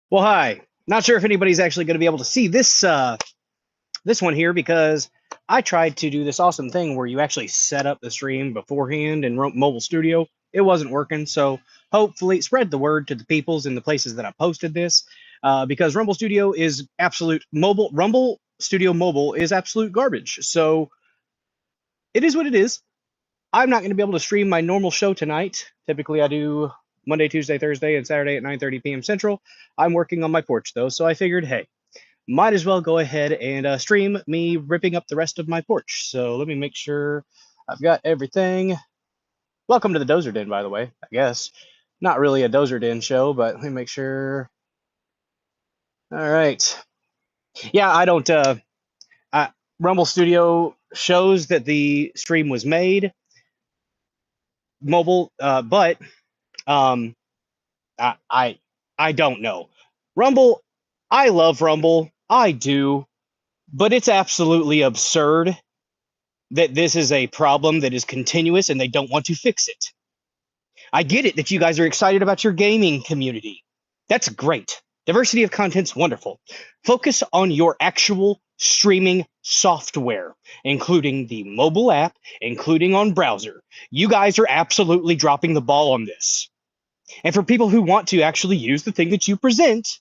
Well, hi. Not sure if anybody's actually going to be able to see this one here because I tried to do this awesome thing where you actually set up the stream beforehand in Mobile Studio. It wasn't working, so hopefully spread the word to the peoples in the places that I posted this, because Rumble Studio is absolute mobile. Rumble Studio Mobile is absolute garbage. So it is what it is. I'm not going to be able to stream my normal show tonight. Typically, I do Monday, Tuesday, Thursday, and Saturday at 9:30 p.m. Central. I'm working on my porch though, so I figured, hey, might as well go ahead and stream me ripping up the rest of my porch. So let me make sure I've got everything. Welcome to the Dozer Den, by the way. I guess not really a Dozer Den show, but let me make sure. All right. Yeah, I don't. Rumble Studio shows that the stream was made mobile, but um, I, I I don't know. Rumble, I love Rumble. I do, but it's absolutely absurd that this is a problem that is continuous and they don't want to fix it. I get it that you guys are excited about your gaming community. That's great. Diversity of content's wonderful. Focus on your actual streaming software, including the mobile app, including on browser. You guys are absolutely dropping the ball on this. And for people who want to actually use the thing that you present,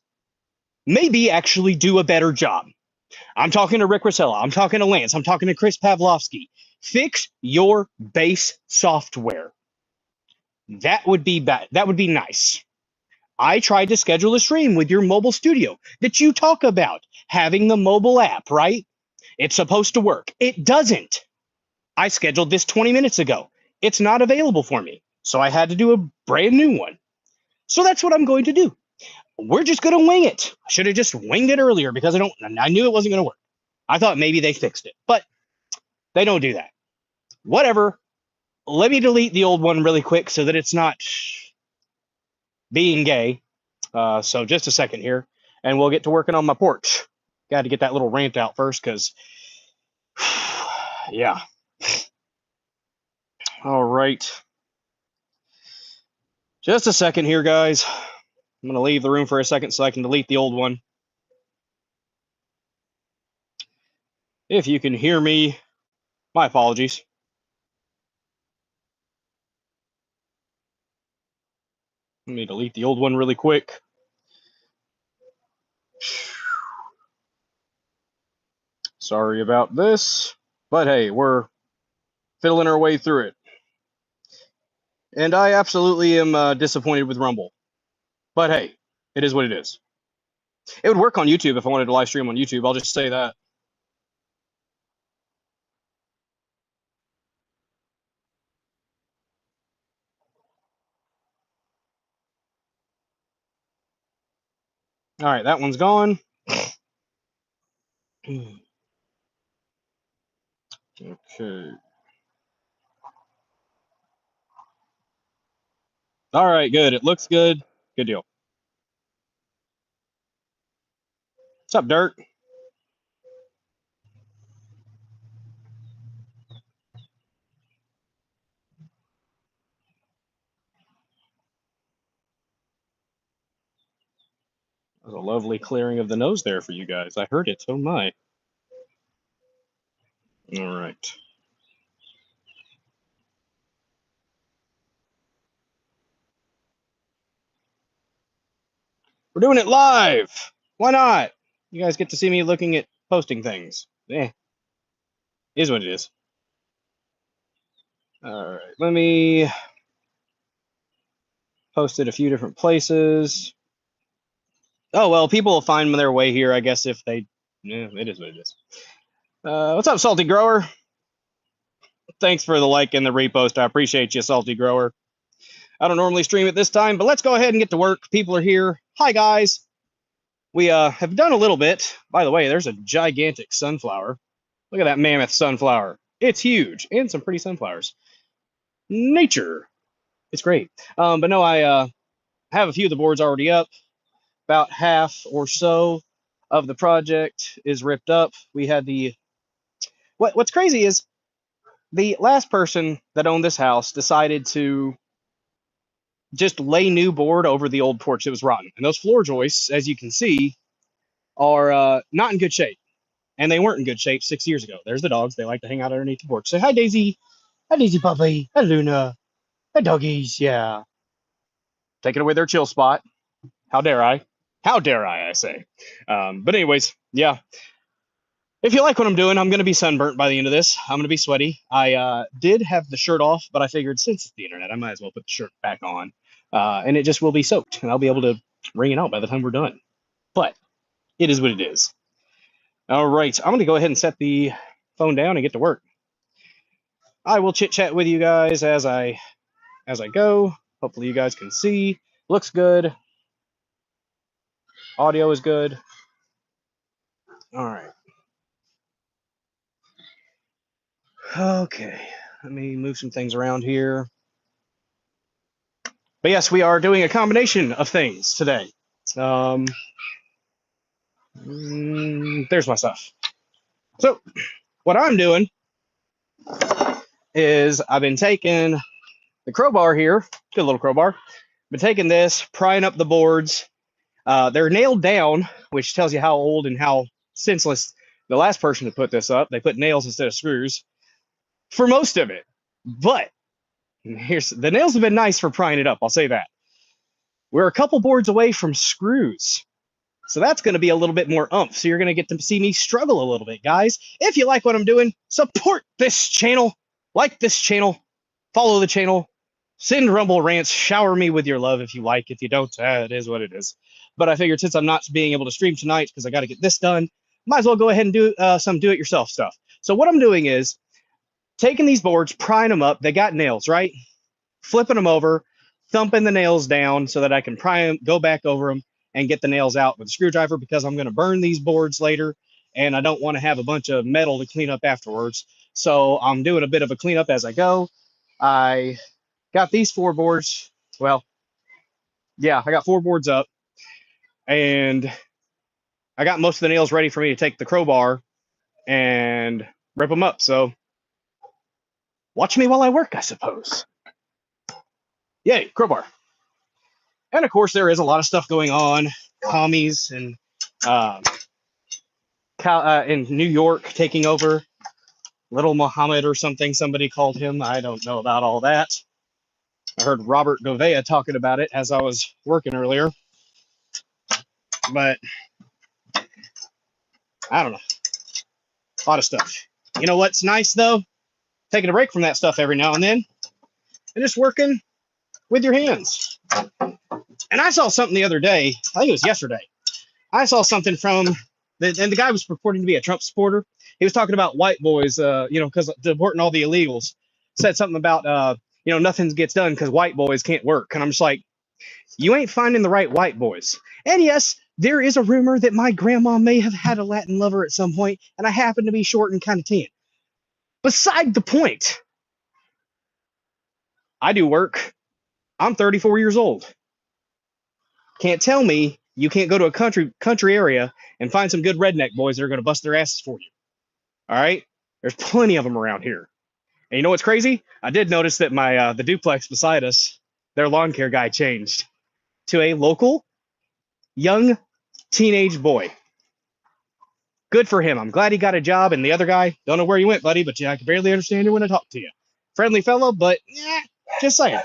maybe actually do a better job. I'm talking to Rick Rosella. I'm talking to Lance. I'm talking to Chris Pavlovsky. Fix your base software. That would be bad. That would be nice. I tried to schedule a stream with your mobile studio that you talk about, having the mobile app, right? It's supposed to work. It doesn't. I scheduled this 20 minutes ago. It's not available for me. So I had to do a brand new one. So that's what I'm going to do. We're just going to wing it. I should have just winged it earlier because I knew it wasn't going to work. I thought maybe they fixed it, but they don't do that. Whatever. Let me delete the old one really quick so that it's not being gay. So just a second here, and we'll get to working on my porch. Got to get that little rant out first, because, yeah. All right. Just a second here, guys. I'm going to leave the room for a second so I can delete the old one. If you can hear me, my apologies. Let me delete the old one really quick. Sorry about this, but hey, we're fiddling our way through it. And I absolutely am disappointed with Rumble. But hey, it is what it is. It would work on YouTube if I wanted to live stream on YouTube. I'll just say that. All right, that one's gone. Okay. All right, good. It looks good. Good deal. What's up, Dirt? That was a lovely clearing of the nose there for you guys. I heard it. Oh my. All right. We're doing it live. Why not? You guys get to see me looking at posting things. Is what it is. All right. Let me post it a few different places. Oh, well, people will find their way here, I guess, if they... Yeah, it is what it is. What's up, Salty Grower? Thanks for the like and the repost. I appreciate you, Salty Grower. I don't normally stream at this time, but let's go ahead and get to work. People are here. Hi, guys. We have done a little bit. By the way, there's a gigantic sunflower. Look at that mammoth sunflower. It's huge, and some pretty sunflowers. Nature. It's great. But no, I have a few of the boards already up. About half or so of the project is ripped up. We had the... What's crazy is the last person that owned this house decided to just lay new board over the old porch that was rotten. And those floor joists, as you can see, are not in good shape. And they weren't in good shape 6 years ago. There's the dogs. They like to hang out underneath the porch. Say hi, Daisy. Hi, Daisy puppy. Hi, Luna. Hi, doggies. Yeah. Taking away their chill spot. How dare I? How dare I say. But anyways, yeah. If you like what I'm doing, I'm going to be sunburnt by the end of this. I'm going to be sweaty. I did have the shirt off, but I figured since it's the internet, I might as well put the shirt back on. And it just will be soaked, and I'll be able to wring it out by the time we're done. But it is what it is. All right, I'm going to go ahead and set the phone down and get to work. I will chit chat with you guys as I go. Hopefully you guys can see. Looks good. Audio is good. All right. Okay, let me move some things around here. But yes, we are doing a combination of things today. There's my stuff. So what I'm doing is I've been taking the crowbar here, good little crowbar, been taking this, prying up the boards. They're nailed down, which tells you how old and how senseless the last person to put this up. They put nails instead of screws for most of it. But here's the nails have been nice for prying it up, I'll say that. We're a couple boards away from screws. So that's going to be a little bit more oomph. So you're going to get to see me struggle a little bit, guys. If you like what I'm doing, support this channel, like this channel, follow the channel, send Rumble rants, shower me with your love if you like. If you don't, it is what it is. But I figured since I'm not being able to stream tonight because I got to get this done, might as well go ahead and do some do-it-yourself stuff. So what I'm doing is taking these boards, prying them up. They got nails, right? Flipping them over, thumping the nails down so that I can pry them, go back over them, and get the nails out with a screwdriver because I'm going to burn these boards later, and I don't want to have a bunch of metal to clean up afterwards. So I'm doing a bit of a cleanup as I go. I got these 4 boards. Well, yeah, I got 4 boards up, and I got most of the nails ready for me to take the crowbar and rip them up. So watch me while I work, I suppose. Yay, crowbar. And of course, there is a lot of stuff going on. Commies and in New York taking over. Little Muhammad or something, somebody called him. I don't know about all that. I heard Robert Gouveia talking about it as I was working earlier. But I don't know. A lot of stuff. You know what's nice, though? Taking a break from that stuff every now and then and just working with your hands. And I saw something the other day. I think it was yesterday. I saw something from, and the guy was purporting to be a Trump supporter. He was talking about white boys, because deporting all the illegals. Said something about, nothing gets done because white boys can't work. And I'm just like, you ain't finding the right white boys. And yes, there is a rumor that my grandma may have had a Latin lover at some point, and I happen to be short and kind of tan. Beside the point, I do work. I'm 34 years old. Can't tell me you can't go to a country area and find some good redneck boys that are going to bust their asses for you. All right? There's plenty of them around here. And you know what's crazy? I did notice that my the duplex beside us, their lawn care guy changed to a local young teenage boy. Good for him. I'm glad he got a job. And the other guy, don't know where he went, buddy, but I can barely understand you when I talk to you. Friendly fellow, but just saying.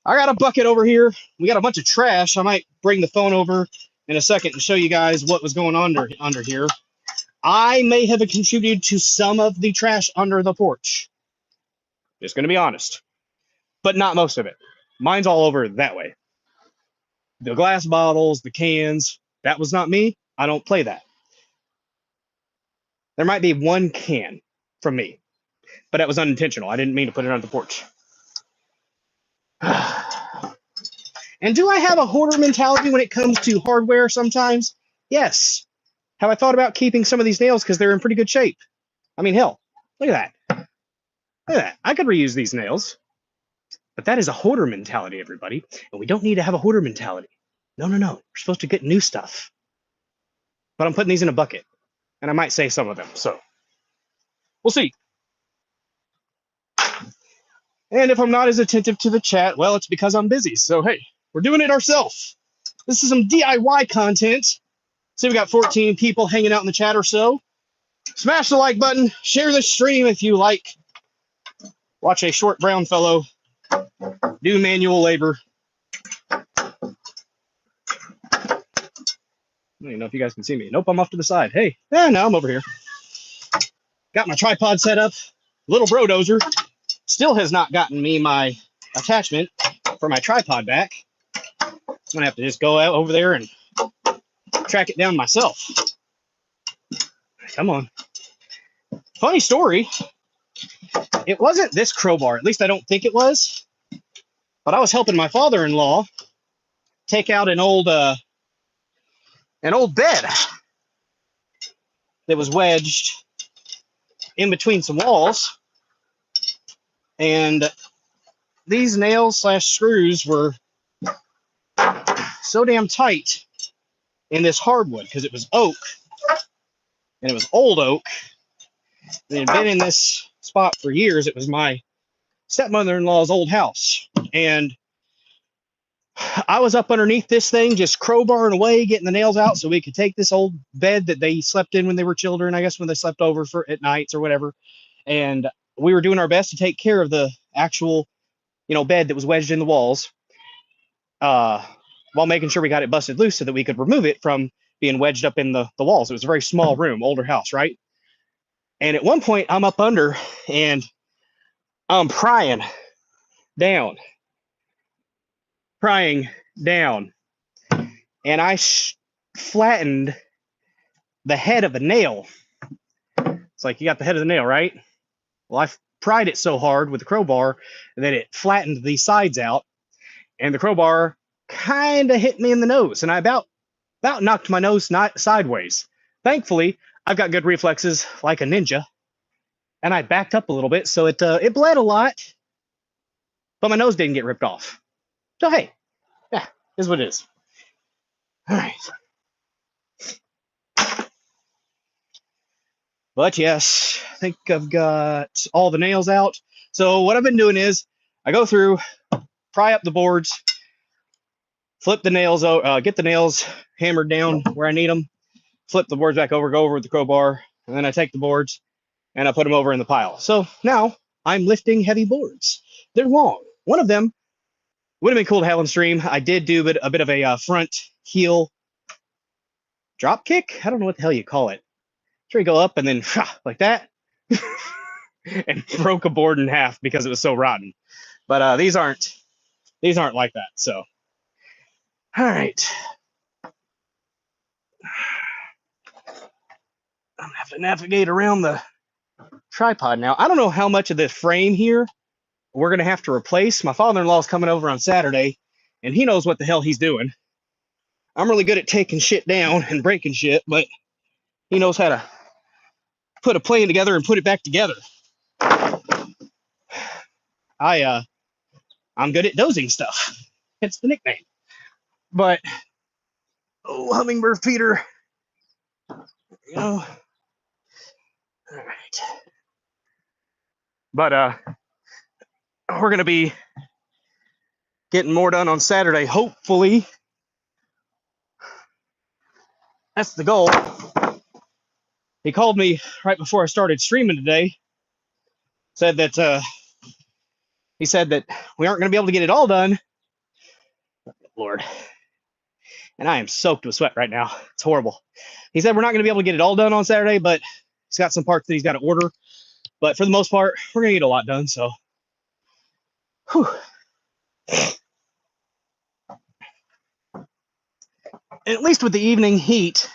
I got a bucket over here. We got a bunch of trash. I might bring the phone over in a second and show you guys what was going on under here. I may have contributed to some of the trash under the porch. Just going to be honest. But not most of it. Mine's all over that way. The glass bottles, the cans, that was not me. I don't play that. There might be one can from me, but that was unintentional. I didn't mean to put it on the porch. And do I have a hoarder mentality when it comes to hardware sometimes? Yes. Have I thought about keeping some of these nails because they're in pretty good shape? I mean, hell, look at that. Look at that. I could reuse these nails. But that is a hoarder mentality, everybody. And we don't need to have a hoarder mentality. No. We're supposed to get new stuff. But I'm putting these in a bucket. And I might save some of them. So we'll see. And if I'm not as attentive to the chat, well, it's because I'm busy. So, hey, we're doing it ourselves. This is some DIY content. See, we got 14 people hanging out in the chat or so. Smash the like button. Share this stream if you like. Watch a short brown fellow do manual labor. I don't even know if you guys can see me. Nope, I'm off to the side. Hey, now I'm over here. Got my tripod set up. Little brodozer still has not gotten me my attachment for my tripod back. I'm gonna have to just go out over there and track it down myself. Come on. Funny story. It wasn't this crowbar. At least I don't think it was. But I was helping my father-in-law take out an old bed that was wedged in between some walls, and these nails slash screws were so damn tight in this hardwood because it was oak, and it was old oak, and it had been in this spot for years. It was my stepmother-in-law's old house, and I was up underneath this thing just crowbarring away, getting the nails out so we could take this old bed that they slept in when they were children, I guess when they slept over for at nights or whatever, and we were doing our best to take care of the actual, bed that was wedged in the walls, while making sure we got it busted loose so that we could remove it from being wedged up in the walls. It was a very small room, older house, right? And at one point, I'm up under and I'm prying down, and I flattened the head of a nail. It's like, you got the head of the nail, right? Well, I pried it so hard with the crowbar that it flattened the sides out, and the crowbar kind of hit me in the nose, and I about knocked my nose sideways. Thankfully, I've got good reflexes like a ninja, and I backed up a little bit, so it bled a lot, but my nose didn't get ripped off. So hey, yeah, is what it is. All right. But yes, I think I've got all the nails out. So what I've been doing is I go through, pry up the boards, flip the nails, get the nails hammered down where I need them, flip the boards back over, go over with the crowbar, and then I take the boards and I put them over in the pile. So now I'm lifting heavy boards. They're long. One of them would have been cool to have on stream. I did do a bit of a front heel drop kick. I don't know what the hell you call it. Sure, you go up and then like that, and broke a board in half because it was so rotten. But these aren't like that. So, all right, I'm gonna have to navigate around the tripod now. I don't know how much of this frame here we're gonna have to replace. My father-in-law's coming over on Saturday, and he knows what the hell he's doing. I'm really good at taking shit down and breaking shit, but he knows how to put a plane together and put it back together. I'm good at dozing stuff. It's the nickname. But hummingbird feeder. You know. All right. But we're gonna be getting more done on Saturday, hopefully. That's the goal. He called me right before I started streaming today. Said that he said that we aren't gonna be able to get it all done. Lord. And I am soaked with sweat right now. It's horrible. He said we're not gonna be able to get it all done on Saturday, but he's got some parts that he's got to order. But for the most part, we're gonna get a lot done. So, whew. And at least with the evening heat,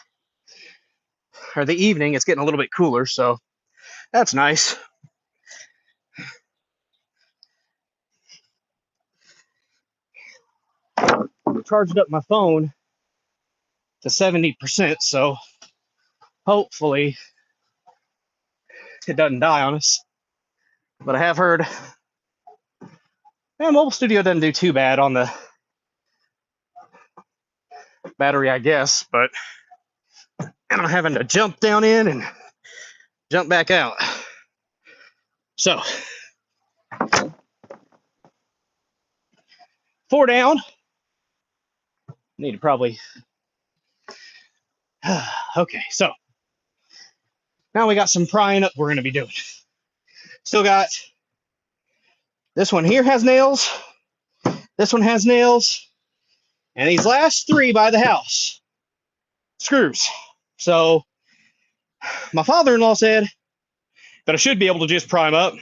or the evening, it's getting a little bit cooler, so that's nice. I charged up my phone to 70%, so hopefully it doesn't die on us. But I have heard Mobile Studio doesn't do too bad on the battery, I guess, but I'm having to jump down in and jump back out. So 4 down. Need to probably. Okay, so now we got some prying up we're going to be doing. Still got this one here has nails. This one has nails. And these last 3 by the house, screws. So my father-in-law said that I should be able to just pry them up.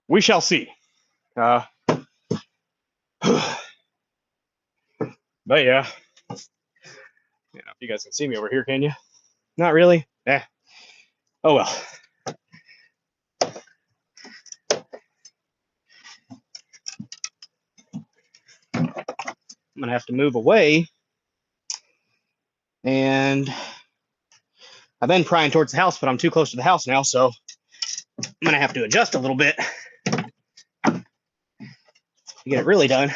We shall see. But yeah. If you guys can see me over here, can you? Not really? Eh. Oh well. I'm going to have to move away. And I've been prying towards the house, but I'm too close to the house now, so I'm going to have to adjust a little bit to get it really done.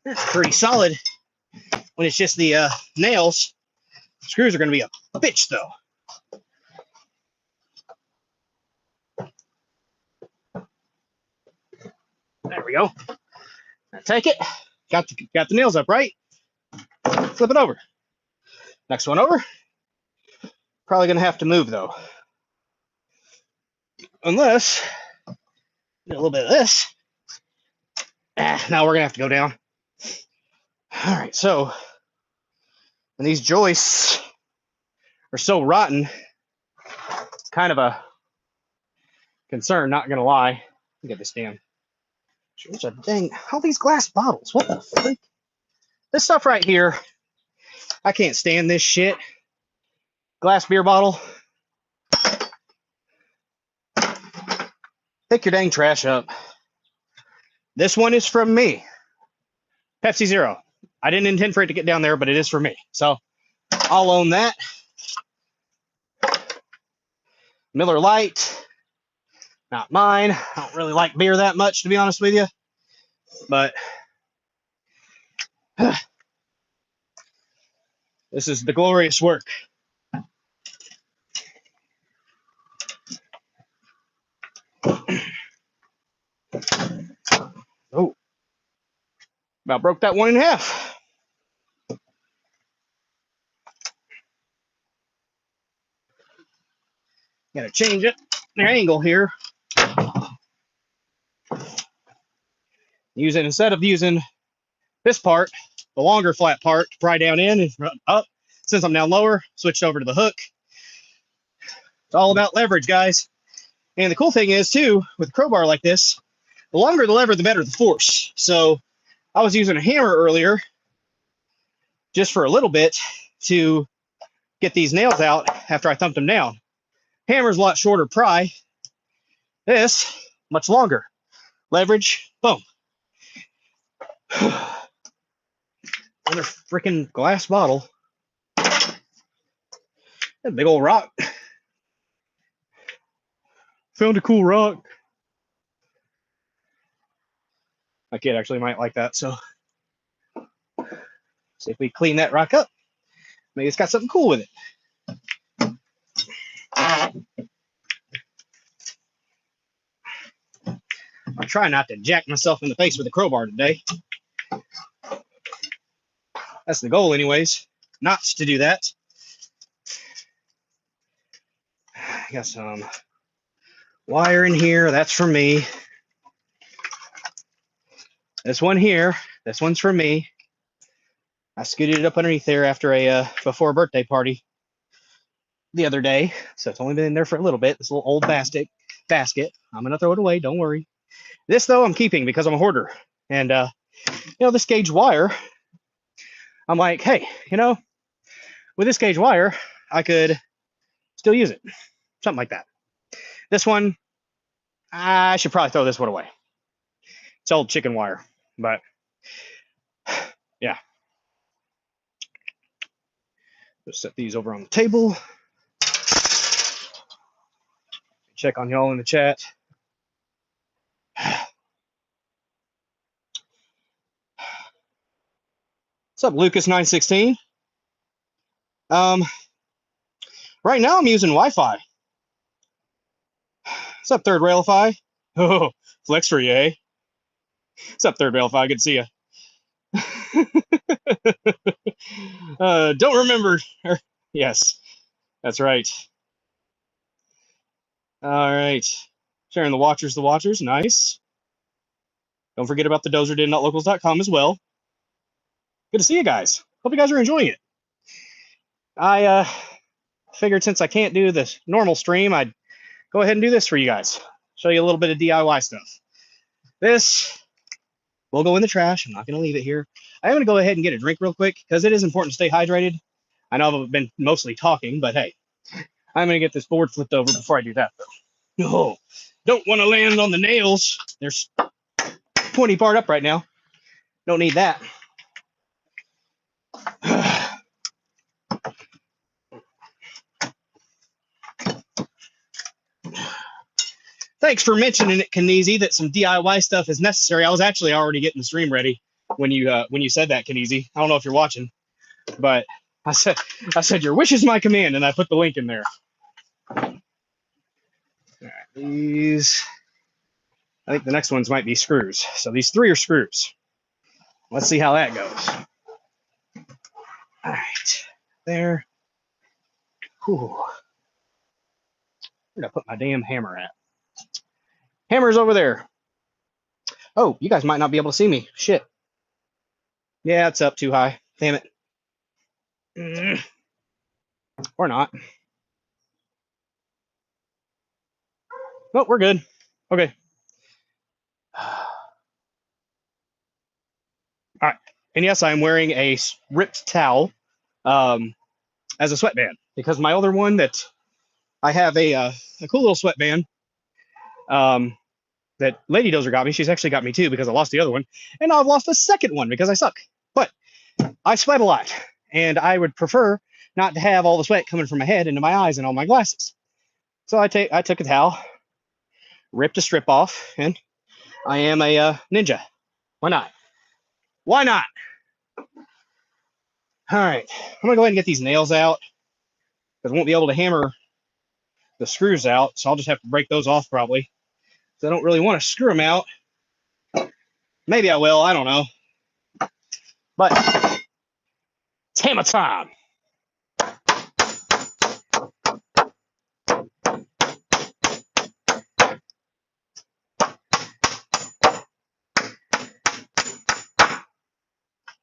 That's pretty solid when it's just the nails. Screws are going to be a bitch, though. There we go. Now take it. Got the nails up, right? Flip it over. Next one over. Probably going to have to move, though. Unless, a little bit of this. Now we're going to have to go down. All right, so, and these joists are so rotten, it's kind of a concern, not going to lie. Look at this damn. There's a dang, all these glass bottles. What the freak? This stuff right here, I can't stand this shit. Glass beer bottle. Pick your dang trash up. This one is from me. Pepsi Zero. I didn't intend for it to get down there, but it is for me. So I'll own that. Miller Lite. Not mine. I don't really like beer that much, to be honest with you. But this is the glorious work. Oh, about broke that one in half. Gotta change it. The angle here. Instead of using this part, the longer flat part to pry down in and up. Since I'm down lower, switched over to the hook. It's all about leverage, guys. And the cool thing is, too, with a crowbar like this, the longer the lever, the better the force. So I was using a hammer earlier, just for a little bit, to get these nails out after I thumped them down. Hammer's a lot shorter pry. This, much longer. Leverage, boom. Another freaking glass bottle. That big old rock. Found a cool rock. My kid actually might like that, so see if we clean that rock up. Maybe it's got something cool with it. I'll try not to jack myself in the face with a crowbar today. That's the goal anyways, not to do that. I got some wire in here, that's for me. This one here, this one's for me. I scooted it up underneath there after before a birthday party the other day, so it's only been in there for a little bit. This little old basket. I'm gonna throw it away, don't worry. This though I'm keeping because I'm a hoarder, and this gauge wire, I'm like, hey, with this gauge wire I could still use it, something like that. This one, I should probably throw this one away. It's old chicken wire, but yeah. Just set these over on the table. Check on y'all in the chat. What's up, Lucas916? Right now I'm using Wi-Fi. What's up, Third Railify? Oh, flex for you, eh? What's up, Third Railify? Good to see you. Don't remember. Yes, that's right. All right. Sharing the watchers. Nice. Don't forget about the dozerdid.locals.com as well. Good to see you guys. Hope you guys are enjoying it. I figured since I can't do this normal stream, I'd go ahead and do this for you guys. Show you a little bit of DIY stuff. This will go in the trash. I'm not going to leave it here. I'm going to go ahead and get a drink real quick because it is important to stay hydrated. I know I've been mostly talking, but hey, I'm going to get this board flipped over before I do that, though. No, don't want to land on the nails. There's 20 part up right now. Don't need that. Thanks for mentioning it, Kneezy, that some DIY stuff is necessary. I was actually already getting the stream ready when you said that, Kneezy. I don't know if you're watching, but I said your wish is my command, and I put the link in there. All right, these. I think the next ones might be screws. So these 3 are screws. Let's see how that goes. All right, there. Whew. Where'd I put my damn hammer at? Hammer's over there. Oh, you guys might not be able to see me. Shit. Yeah, it's up too high. Damn it. Or not. Oh, we're good. Okay. All right. And yes, I'm wearing a ripped towel as a sweatband because my other one that I have a cool little sweatband that Lady Dozer got me. She's actually got me too because I lost the other one. And I've lost the second one because I suck. But I sweat a lot. And I would prefer not to have all the sweat coming from my head into my eyes and all my glasses. So I took a towel, ripped a strip off, and I am a ninja. Why not? Why not? All right. I'm going to go ahead and get these nails out because I won't be able to hammer the screws out. So I'll just have to break those off probably. So I don't really want to screw them out. Maybe I will. I don't know. But it's hammer time.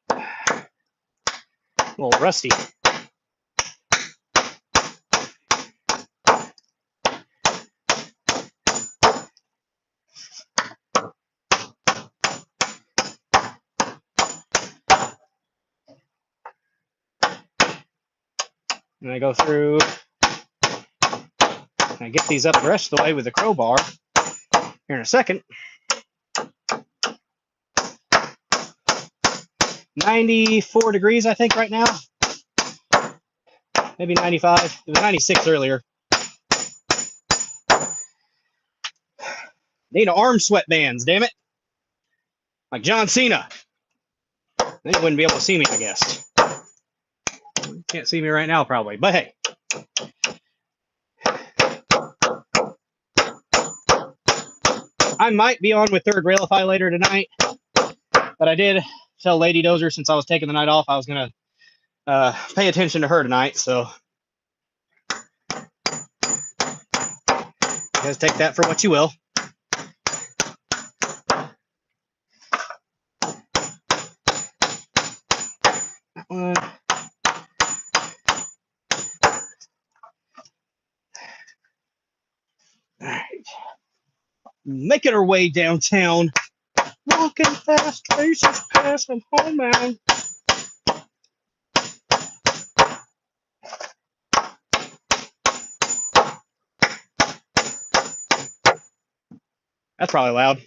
A little rusty. And I go through, and I get these up the rest of the way with a crowbar here in a second. 94 degrees, I think, right now. Maybe 95. It was 96 earlier. Need arm sweatbands, damn it. Like John Cena. Then you wouldn't be able to see me, I guess. Can't see me right now, probably. But hey. I might be on with Third Railify later tonight. But I did tell Lady Dozer since I was taking the night off, I was going to pay attention to her tonight. So you guys take that for what you will. That one. All right. Making our way downtown. Walking fast, faces passing homebound. That's probably loud.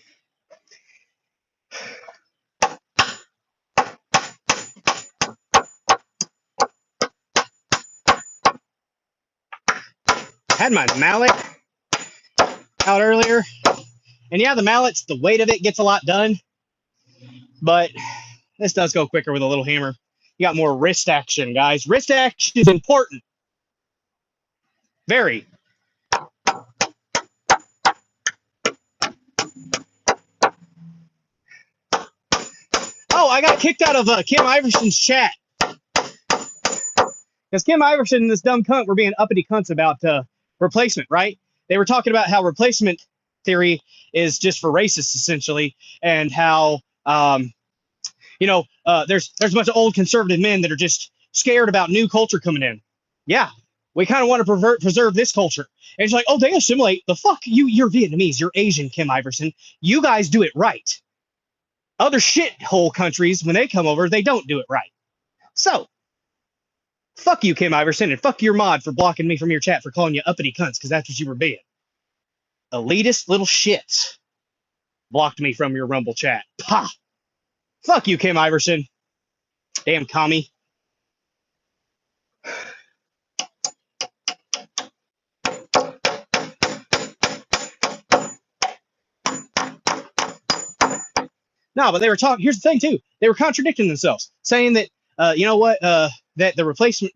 I had my mallet out earlier. And yeah, the mallet's, the weight of it gets a lot done. But this does go quicker with a little hammer. You got more wrist action, guys. Wrist action is important. Very. I got kicked out of Kim Iverson's chat because Kim Iverson and this dumb cunt were being uppity cunts about replacement, right? They were talking about how replacement theory is just for racists, essentially, and how, there's a bunch of old conservative men that are just scared about new culture coming in. Yeah, we kind of want to preserve this culture. And it's like, oh, they assimilate. The fuck? You're Vietnamese. You're Asian, Kim Iverson. You guys do it right. Other shithole countries, when they come over, they don't do it right. So, fuck you, Kim Iverson, and fuck your mod for blocking me from your chat for calling you uppity cunts, because that's what you were being. Elitist little shits blocked me from your Rumble chat. Ha! Fuck you, Kim Iverson. Damn commie. No, but they were talking. Here's the thing, too. They were contradicting themselves, saying that, that the replacement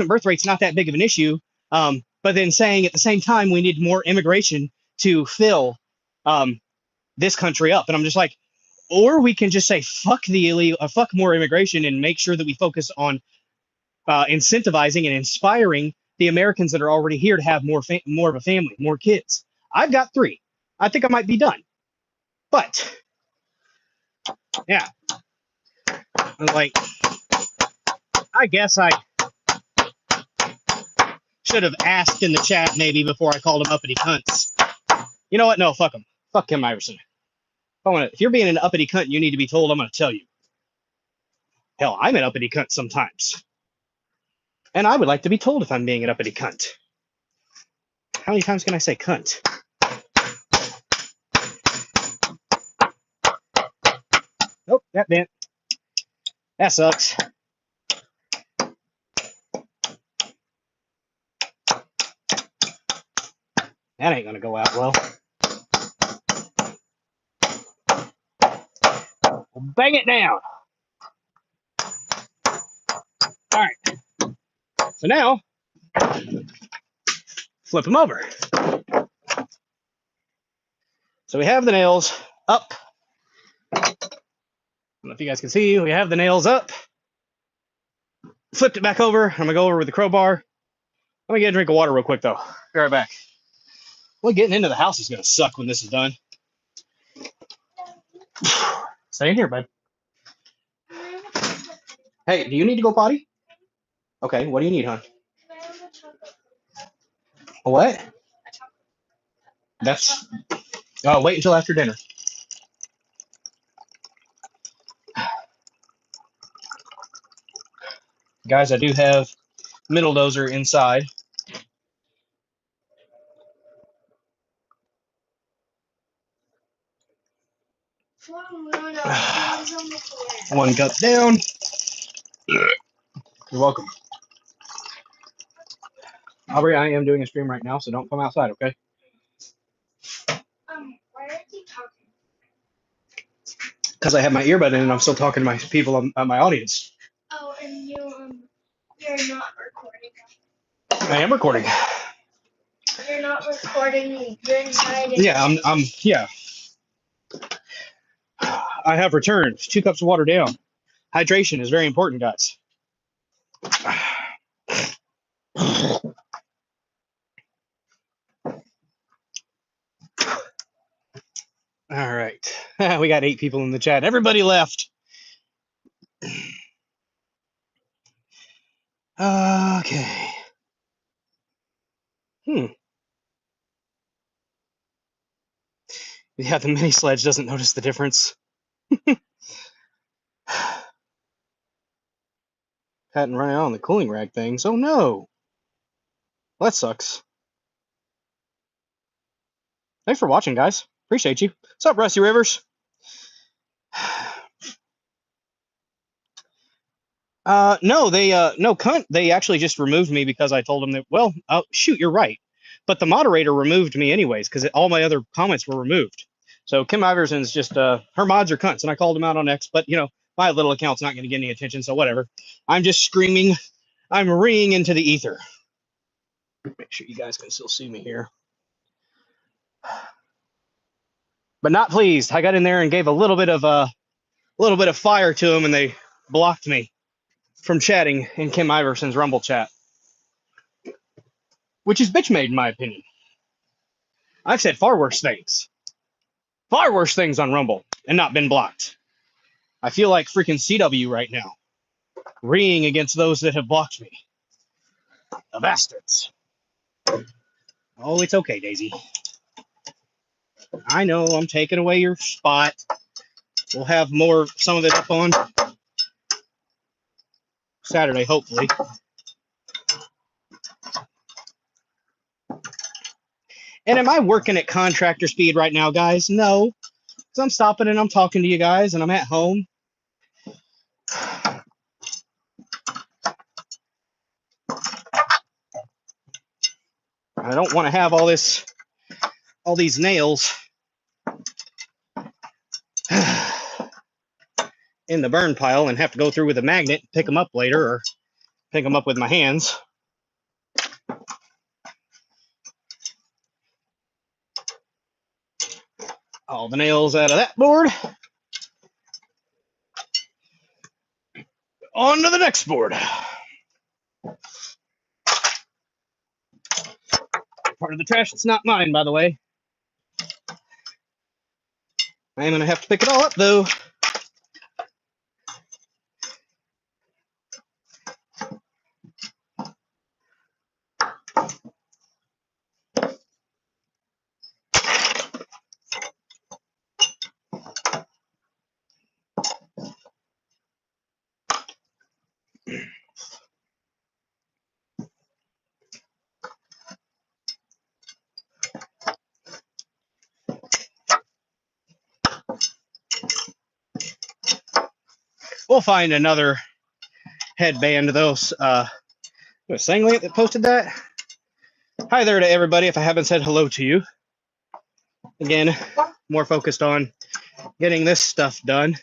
birth rate's not that big of an issue. But then saying at the same time we need more immigration to fill this country up. And I'm just like, or we can just say fuck the illegal, fuck more immigration, and make sure that we focus on incentivizing and inspiring the Americans that are already here to have more of a family, more kids. I've got 3. I think I might be done. But yeah, like, I guess I should have asked in the chat maybe before I called them uppity cunts. You know what? No, fuck them. Fuck Kim Iverson. If you're being an uppity cunt, you need to be told. I'm going to tell you. Hell, I'm an uppity cunt sometimes. And I would like to be told if I'm being an uppity cunt. How many times can I say cunt? Nope, that bent. That sucks. That ain't gonna go out well. Bang it down. All right. So now, flip them over. So we have the nails up. I don't know if you guys can see. We have the nails up. Flipped it back over. I'm gonna go over with the crowbar. Let me get a drink of water real quick, though. Be right back. Well, getting into the house is gonna suck when this is done. Stay in here, bud. Hey, do you need to go potty? Okay, what do you need, hon? What? That's... Oh, wait until after dinner. Guys, I do have middle dozer inside. One cup down. You're welcome. Aubrey, I am doing a stream right now, so don't come outside, okay? Why are you talking? Because I have my earbud in and I'm still talking to my people on my audience. Oh, and you're not recording. I am recording. You're not recording your entire. Yeah, yeah. I have returned. 2 cups of water down. Hydration is very important, guys. All right. We got 8 people in the chat. Everybody left. Okay. Yeah, the mini sledge doesn't notice the difference. Hadn't run out on the cooling rag things. Oh no. Well, that sucks. Thanks for watching, guys. Appreciate you. What's up, Rusty Rivers? No, cunt. They actually just removed me because I told them that, well, oh, shoot, you're right. But the moderator removed me anyways because all my other comments were removed. So Kim Iverson's just, her mods are cunts, and I called them out on X, but, my little account's not going to get any attention, so whatever. I'm just screaming. I'm ringing into the ether. Make sure you guys can still see me here. But not pleased. I got in there and gave a little bit of little bit of fire to them, and they blocked me from chatting in Kim Iverson's Rumble chat, which is bitch made in my opinion. I've said far worse things on Rumble, and not been blocked. I feel like freaking CW right now, reeing against those that have blocked me. The bastards. Oh, it's okay, Daisy. I know I'm taking away your spot. We'll have some of it up on Saturday, hopefully. And am I working at contractor speed right now, guys? No. So I'm stopping and I'm talking to you guys, and I'm at home. I don't want to have all these nails in the burn pile and have to go through with a magnet, pick them up later, or pick them up with my hands. All the nails out of that board. On to the next board. Part of the trash that's not mine, by the way. I am going to have to pick it all up, though. We'll find another headband of those. Sanglant that posted that. Hi there to everybody. If I haven't said hello to you, again, more focused on getting this stuff done.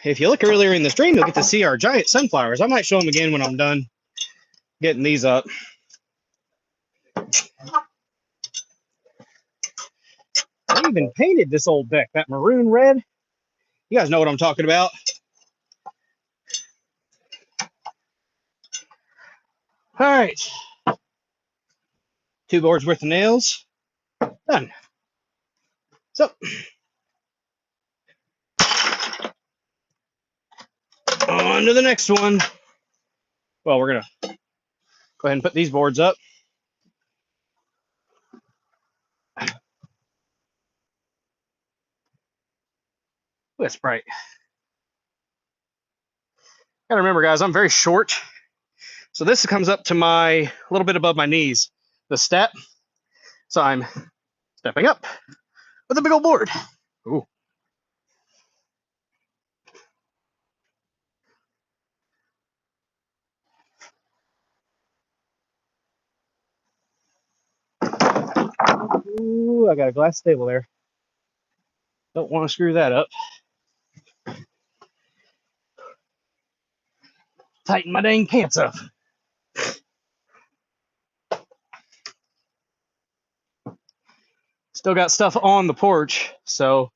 If you look earlier in the stream, you'll get to see our giant sunflowers. I might show them again when I'm done getting these up. I even painted this old deck, that maroon red. You guys know what I'm talking about. All right. 2 boards worth of nails. Done. So, on to the next one. Well, we're going to go ahead and put these boards up. That's bright. Gotta remember, guys, I'm very short. So this comes up to a little bit above my knees, the step. So I'm stepping up with a big old board. Ooh. Ooh, I got a glass table there. Don't want to screw that up. Tighten my dang pants up. Still got stuff on the porch, so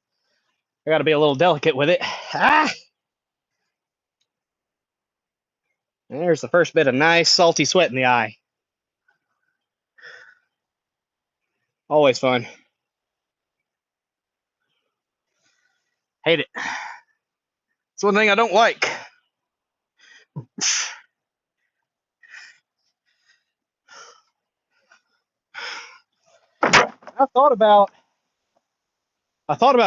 I got to be a little delicate with it. Ah! There's the first bit of nice salty sweat in the eye. Always fun. Hate it. It's one thing I don't like. I thought about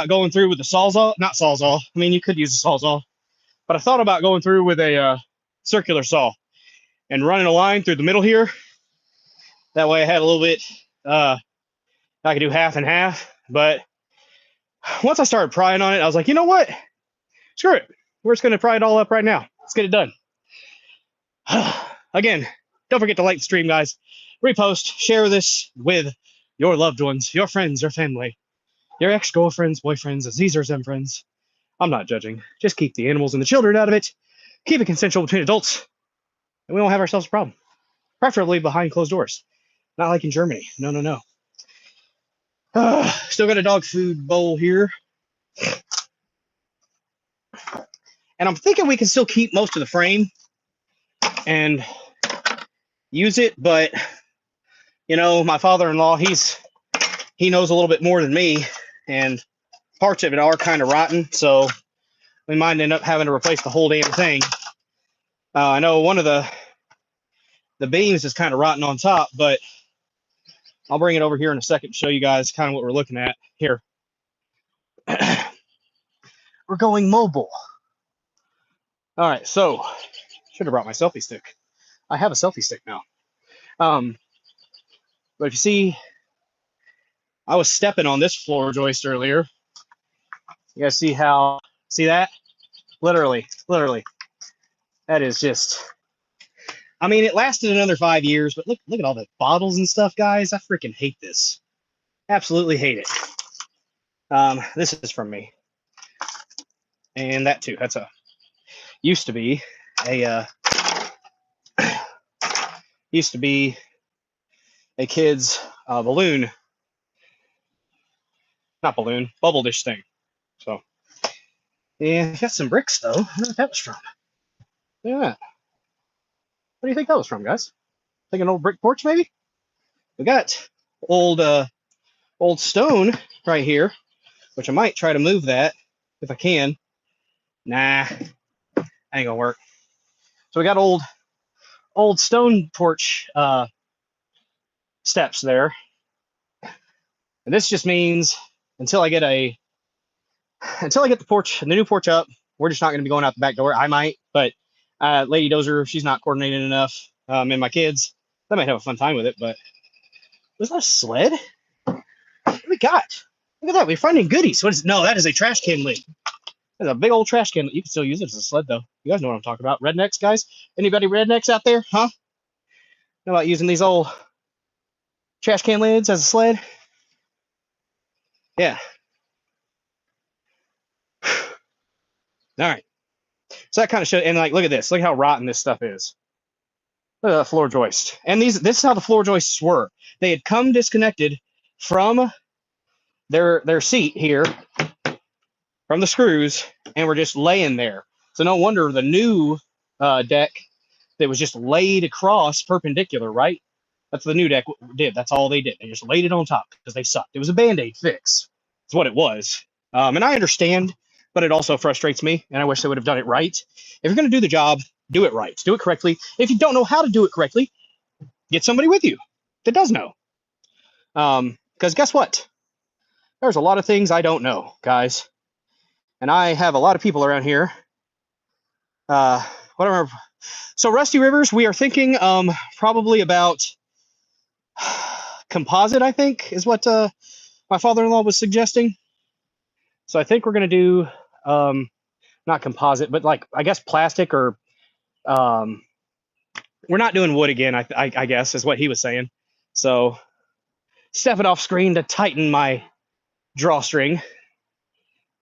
going through with the Sawzall. Not Sawzall. I mean, you could use a Sawzall. But I thought about going through with a circular saw and running a line through the middle here. That way I had a little bit, I could do half and half. But once I started prying on it, I was like, you know what? Screw it. We're just going to pry it all up right now. Let's get it done. Again, don't forget to like the stream, guys. Repost, share this with your loved ones, your friends, your family, your ex-girlfriends, boyfriends, Azizers, and friends. I'm not judging. Just keep the animals and the children out of it. Keep it consensual between adults, and we won't have ourselves a problem. Preferably behind closed doors. Not like in Germany. No, no, no. Still got a dog food bowl here. And I'm thinking we can still keep most of the frame and use it, but you know, my father-in-law, he knows a little bit more than me, and parts of it are kind of rotten, so we might end up having to replace the whole damn thing. I know one of the beams is kind of rotten on top, but I'll bring it over here in a second to show you guys kind of what we're looking at here. We're going mobile. All right, so should have brought my selfie stick. I have a selfie stick now. But if you see, I was stepping on this floor joist earlier. You guys see that? Literally. That is just, I mean, it lasted another 5 years, but look at all the bottles and stuff, guys. I freaking hate this. Absolutely hate it. This is from me. And that too. That's used to be a kid's balloon, not balloon, bubble dish thing. So, yeah, got some bricks though. I don't know what that was from. Look at that. What do you think that was from, guys? Think an old brick porch, maybe? We got old stone right here, which I might try to move that if I can. Nah, ain't gonna work. So we got old stone porch steps there, and this just means until I get the new porch up, we're just not going to be going out the back door. I might, but Lady Dozer, she's not coordinated enough, and my kids, they might have a fun time with it. But was that a sled? What do we got? Look at that, we're finding goodies. What is? No, that is a trash can lid. That's a big old trash can. You can still use it as a sled, though. You guys know what I'm talking about. Rednecks, guys? Anybody rednecks out there? Huh? Know about using these old trash can lids as a sled? Yeah. All right. So that kind of showed, and like, look at this. Look how rotten this stuff is. Look at that floor joist. And this is how the floor joists were. They had come disconnected from their seat here, from the screws, and were just laying there. So no wonder the new deck that was just laid across perpendicular, right? That's what the new deck did. That's all they did. They just laid it on top because they sucked. It was a Band-Aid fix. That's what it was. And I understand, but it also frustrates me, and I wish they would have done it right. If you're going to do the job, do it right. Do it correctly. If you don't know how to do it correctly, get somebody with you that does know. Because guess what? There's a lot of things I don't know, guys. And I have a lot of people around here. Whatever. So Rusty Rivers, we are thinking probably about composite, I think, is what my father-in-law was suggesting. So I think we're going to do not composite, but like, I guess plastic, or we're not doing wood again, I guess, is what he was saying. So stepping off screen to tighten my drawstring.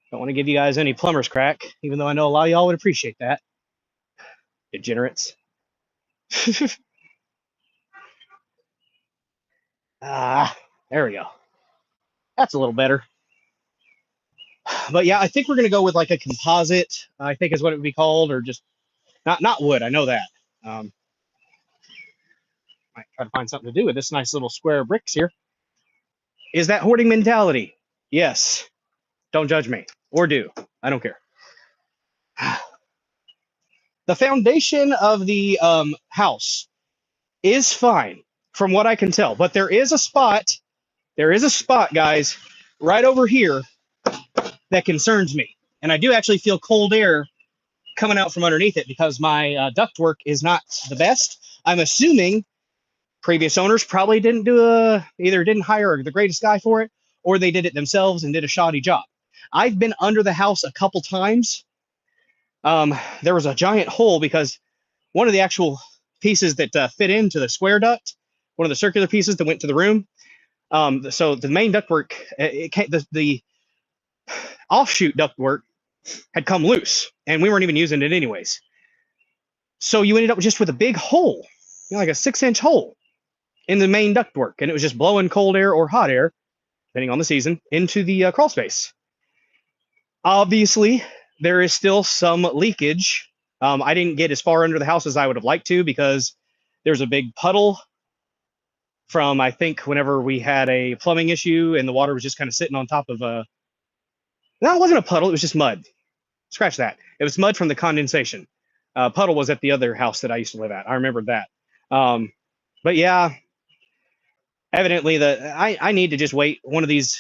Don't want to give you guys any plumber's crack, even though I know a lot of y'all would appreciate that. Degenerates. There we go. That's a little better. But yeah, I think we're gonna go with like a composite, I think is what it would be called, or just not wood. I know that. Might try to find something to do with this nice little square of bricks here. Is that hoarding mentality? Yes. Don't judge me, or do. I don't care. The foundation of the house is fine, from what I can tell, but there is a spot, guys, right over here that concerns me. And I do actually feel cold air coming out from underneath it because my ductwork is not the best. I'm assuming previous owners probably didn't either didn't hire the greatest guy for it, or they did it themselves and did a shoddy job. I've been under the house a couple times. There was a giant hole because one of the actual pieces that fit into the square duct, one of the circular pieces that went to the room. So the main ductwork, the offshoot ductwork had come loose, and we weren't even using it anyways. So you ended up just with a big hole, like a 6-inch hole in the main ductwork, and it was just blowing cold air or hot air, depending on the season, into the crawl space. Obviously, there is still some leakage. I didn't get as far under the house as I would have liked to because there's a big puddle from, I think, whenever we had a plumbing issue and the water was just kind of sitting on top of a. No, it wasn't a puddle. It was just mud. Scratch that. It was mud from the condensation. Puddle was at the other house that I used to live at. I remember that. But yeah, evidently I need to just wait one of these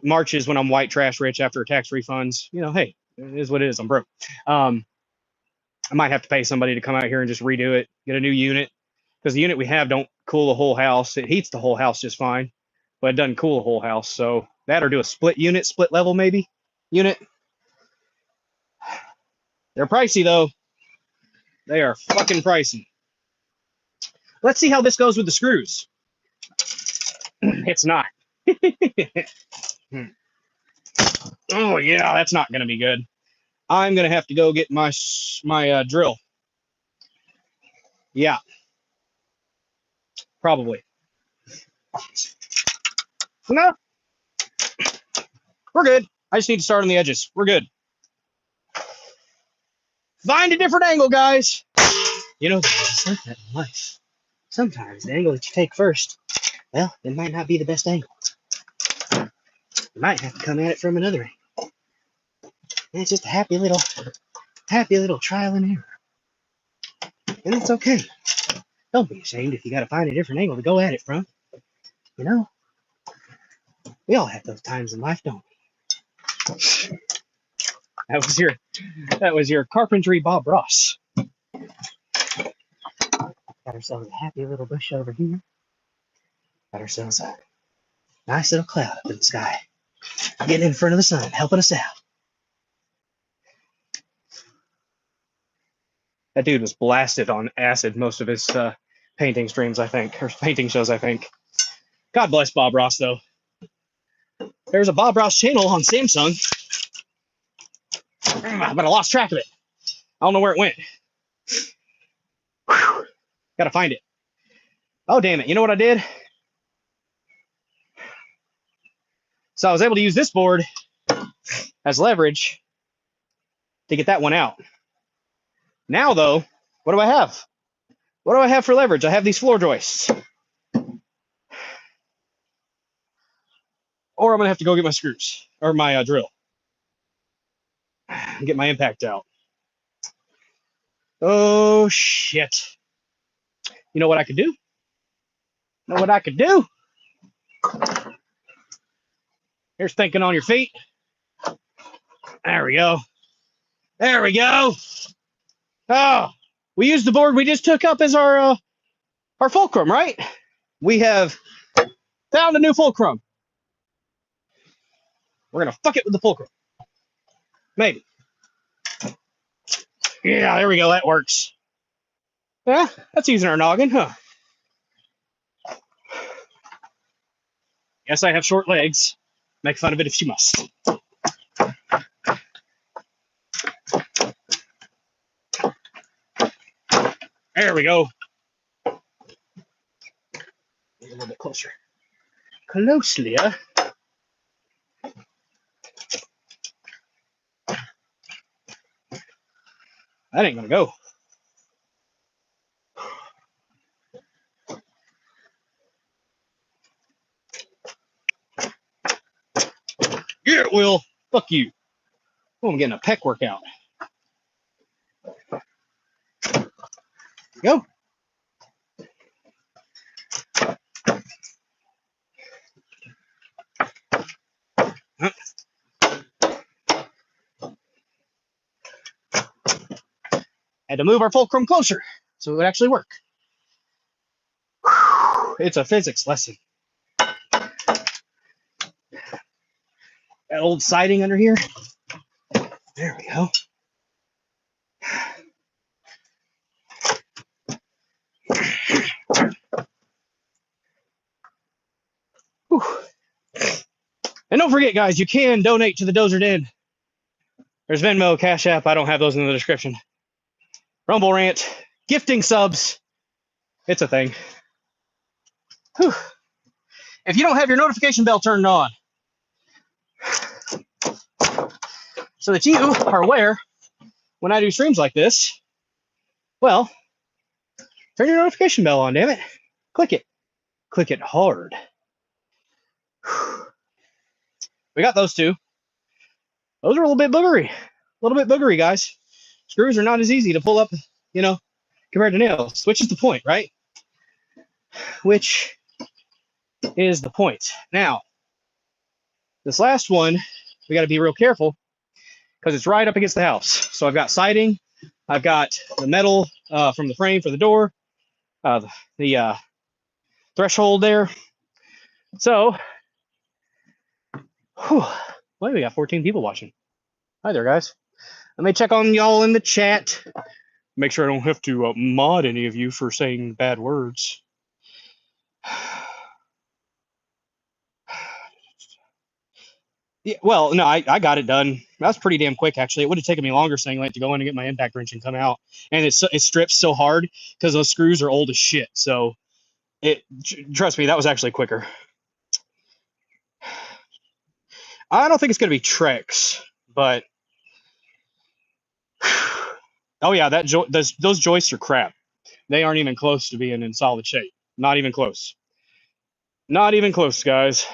marches when I'm white trash rich after tax refunds. You know, hey, it is what it is. I'm broke. I might have to pay somebody to come out here and just redo it, get a new unit, because the unit we have don't cool the whole house. It heats the whole house just fine, but it doesn't cool the whole house. So that or do a split unit, split level maybe unit. They're pricey though. They are fucking pricey. Let's see how this goes with the screws. It's not. Oh yeah, that's not gonna be good. I'm gonna have to go get my drill. Yeah, probably. No, we're good. I just need to start on the edges. We're good. Find a different angle, guys. You know, it's like that in life. Sometimes the angle that you take first, well, it might not be the best angle. You might have to come at it from another angle. And it's just a happy little trial and error. And it's okay. Don't be ashamed if you got to find a different angle to go at it from. You know, we all have those times in life, don't we? That was your carpentry Bob Ross. Got ourselves a happy little bush over here. Got ourselves a nice little cloud up in the sky. Getting in front of the sun, helping us out. That dude was blasted on acid most of his painting streams, I think, or painting shows, I think. God bless Bob Ross, though. There's a Bob Ross channel on Samsung, but I lost track of it. I don't know where it went. Whew. Gotta find it. Oh, damn it. You know what I did? So I was able to use this board as leverage to get that one out. Now, though, what do I have? What do I have for leverage? I have these floor joists. Or I'm going to have to go get my screws, or my drill, and get my impact out. Oh, shit. You know what I could do? You know what I could do? Here's thinking on your feet. There we go. There we go. Oh, we used the board we just took up as our fulcrum, right? We have found a new fulcrum. We're going to fuck it with the fulcrum. Maybe. Yeah, there we go. That works. Yeah, that's using our noggin, huh? Yes, I have short legs. Make fun of it if she must. There we go. A little bit closer. Closely. That ain't gonna go. Yeah, it will. Fuck you. Oh, I'm getting a pec workout. Go. Had to move our fulcrum closer so it would actually work. Whew, it's a physics lesson. That old siding under here. There we go. Whew. And don't forget, guys, you can donate to the Dozer Den. There's Venmo, Cash App. I don't have those in the description. Rumble Rant, gifting subs. It's a thing. Whew. If you don't have your notification bell turned on, so that you are aware when I do streams like this. Well, turn your notification bell on, damn it. Click it. Click it hard. We got those two. Those are a little bit boogery. A little bit boogery, guys. Screws are not as easy to pull up, you know, compared to nails, which is the point, right? Which is the point. Now, this last one, we got to be real careful because it's right up against the house. So I've got siding, I've got the metal from the frame for the door, the threshold there. So, whew, well, we got 14 people watching. Hi there, guys. Let me check on y'all in the chat. Make sure I don't have to mod any of you for saying bad words. Yeah, well, no, I got it done. That's pretty damn quick, actually. It would have taken me longer saying like to go in and get my impact wrench and come out. And it strips so hard because those screws are old as shit. So trust me, that was actually quicker. I don't think it's gonna be Trex, but oh yeah, those joists are crap. They aren't even close to being in solid shape. Not even close. Not even close, guys.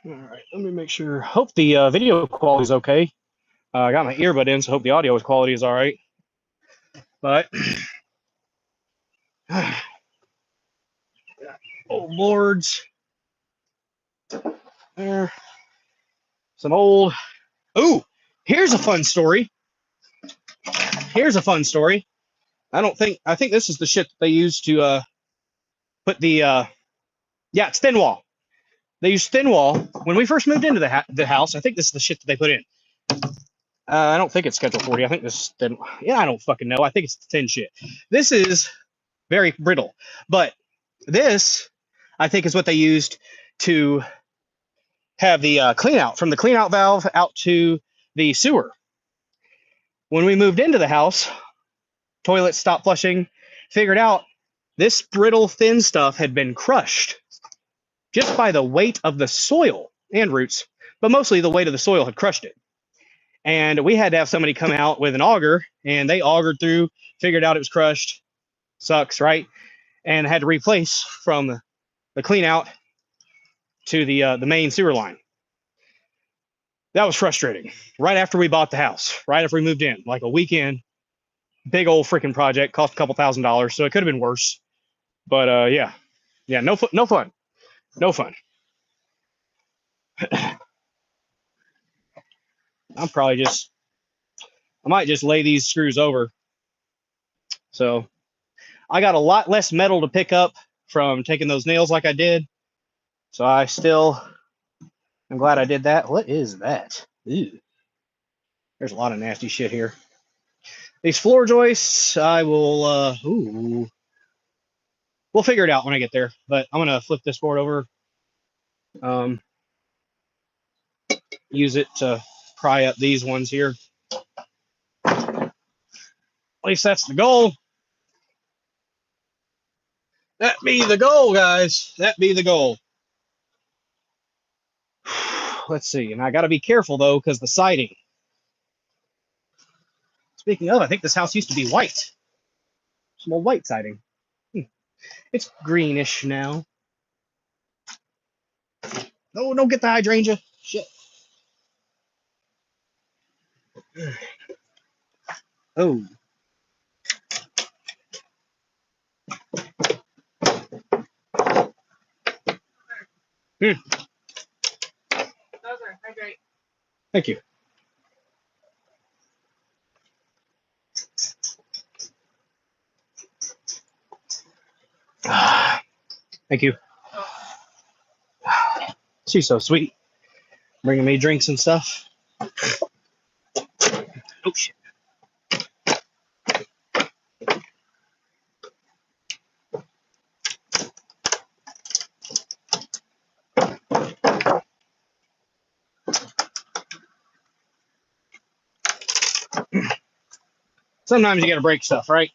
All right, let me make sure. Hope the video quality is okay. I got my earbud in, so hope the audio quality is all right. But old boards. There. Some old. Ooh, here's a fun story. Here's a fun story. I think this is the shit that they use to put the yeah, it's thin wall. They use thin wall when we first moved into the house. I think this is the shit that they put in. I don't think it's Schedule 40. I think this is thin. Yeah, I don't fucking know. I think it's thin shit. This is very brittle, but this I think is what they used to have the clean out from the clean out valve out to the sewer. When we moved into the house, toilets stopped flushing, figured out this brittle thin stuff had been crushed just by the weight of the soil and roots, but mostly the weight of the soil had crushed it. And we had to have somebody come out with an auger, and they augered through, figured out it was crushed. Sucks, right? And had to replace from the clean out to the main sewer line. That was frustrating. Right after we bought the house, right after we moved in, like a weekend, big old freaking project, cost a couple $1,000s, so it could have been worse. But yeah, no fun. I might just lay these screws over. So I got a lot less metal to pick up from taking those nails like I did. So I'm glad I did that. What is that? Ew. There's a lot of nasty shit here. These floor joists, I will, we'll figure it out when I get there. But I'm going to flip this board over. Use it to pry up these ones here. At least that's the goal. That be the goal, guys. That be the goal. Let's see. And I got to be careful, though, because the siding. Speaking of, I think this house used to be white. Some old white siding. It's greenish now. No, don't get the hydrangea. Shit. Oh. Those are hydrate. Thank you. Thank you. She's so sweet. Bringing me drinks and stuff. Oh, shit. Sometimes you gotta break stuff, right?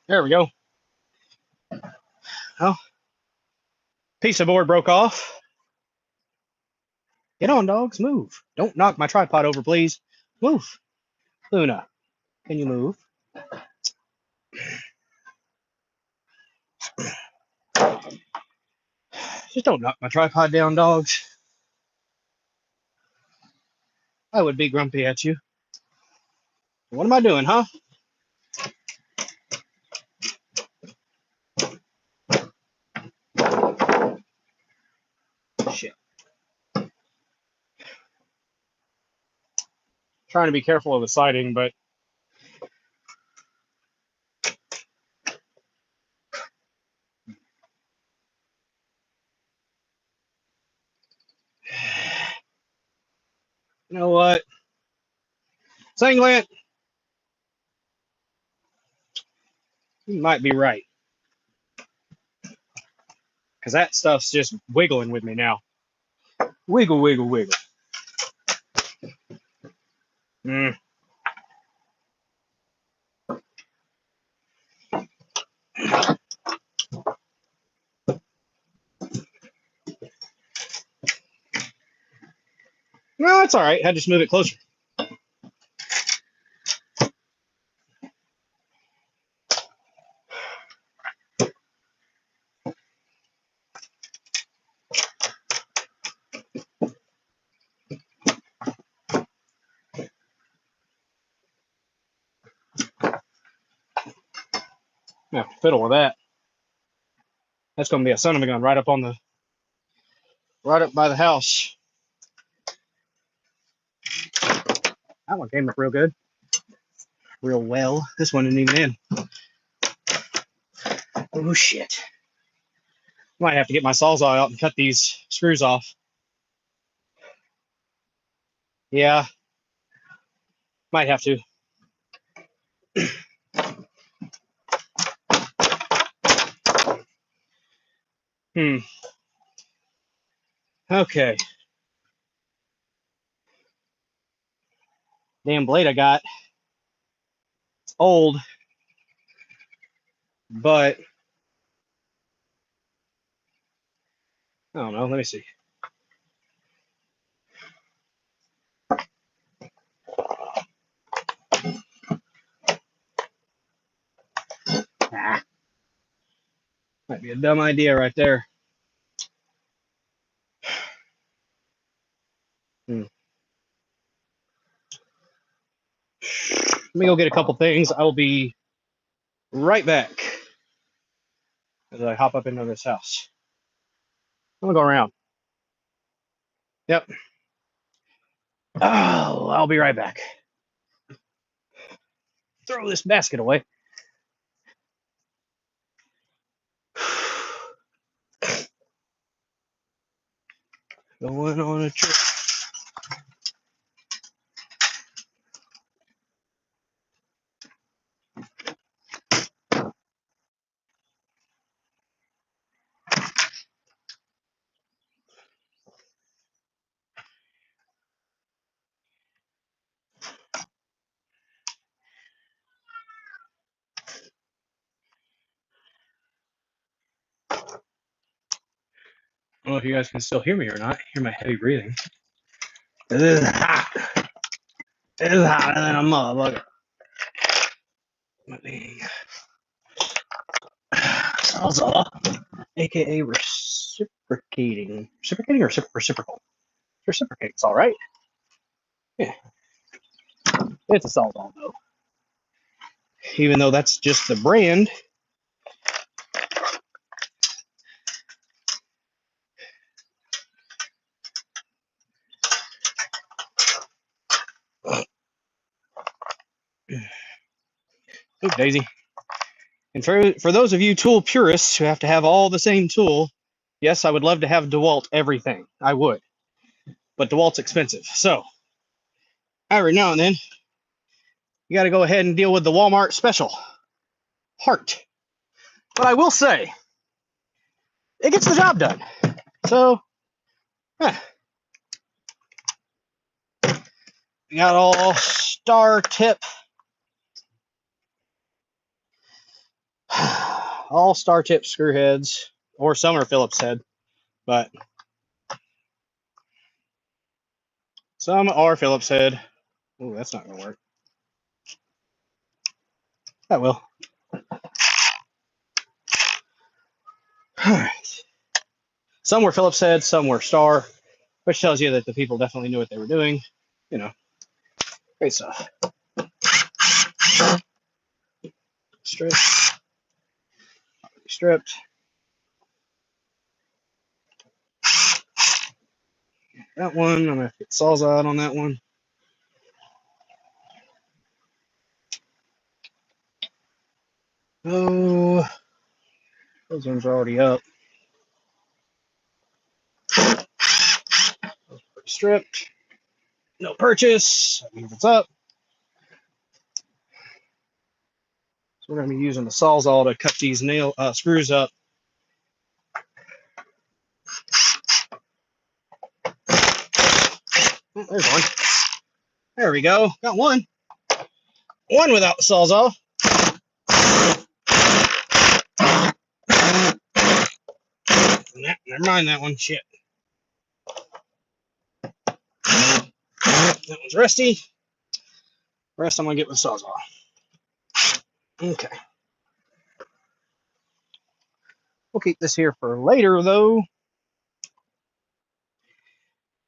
There we go. Oh, piece of board broke off. Get on, dogs. Move. Don't knock my tripod over, please. Move. Luna, can you move? Just don't knock my tripod down, dogs. I would be grumpy at you. What am I doing, huh? Shit. Trying to be careful of the siding, but you know what? Singlet, you might be right. Because that stuff's just wiggling with me now. Wiggle, wiggle, wiggle. Mm. No, it's all right. I just move it closer. Yeah, fiddle with that. That's going to be a son of a gun right up by the house. That one came up real good. Real well. This one isn't even in. Oh, shit. Might have to get my sawzall out and cut these screws off. Yeah, might have to. Okay. Damn blade I got. It's old, but I don't know. Let me see. Ah, might be a dumb idea right there. Let me go get a couple things. I will be right back as I hop up into this house. I'm gonna go around. Yep. Oh, I'll be right back. Throw this basket away. Going on a trip. I don't know if you guys can still hear me or not. Hear my heavy breathing. It is hot. It is hotter than a motherfucker. Salsa, aka reciprocating. Reciprocating or reciprocal? Reciprocating's all right. Yeah, it's a salsa though. Even though that's just the brand. Oop, Daisy. And for those of you tool purists who have to have all the same tool, yes, I would love to have DeWalt everything. I would. But DeWalt's expensive. So, every now and then, you got to go ahead and deal with the Walmart special. Heart. But I will say, it gets the job done. So, we got all star tip. all star tip screw heads, or some are Phillips head, but some are Phillips head. Oh, that's not gonna work. That will. All right. Some were Phillips head, some were star, which tells you that the people definitely knew what they were doing. You know, great stuff. Stripped. Stripped. That one, I'm gonna get Sawzall on that one. Oh, those ones are already up. Stripped. No purchase. That means it's up. So we're going to be using the Sawzall to cut these screws up. Oh, there's one. There we go. Got one. One without the Sawzall. Never mind that one. Shit. That one's rusty. The rest I'm going to get with Sawzall. Okay. We'll keep this here for later, though.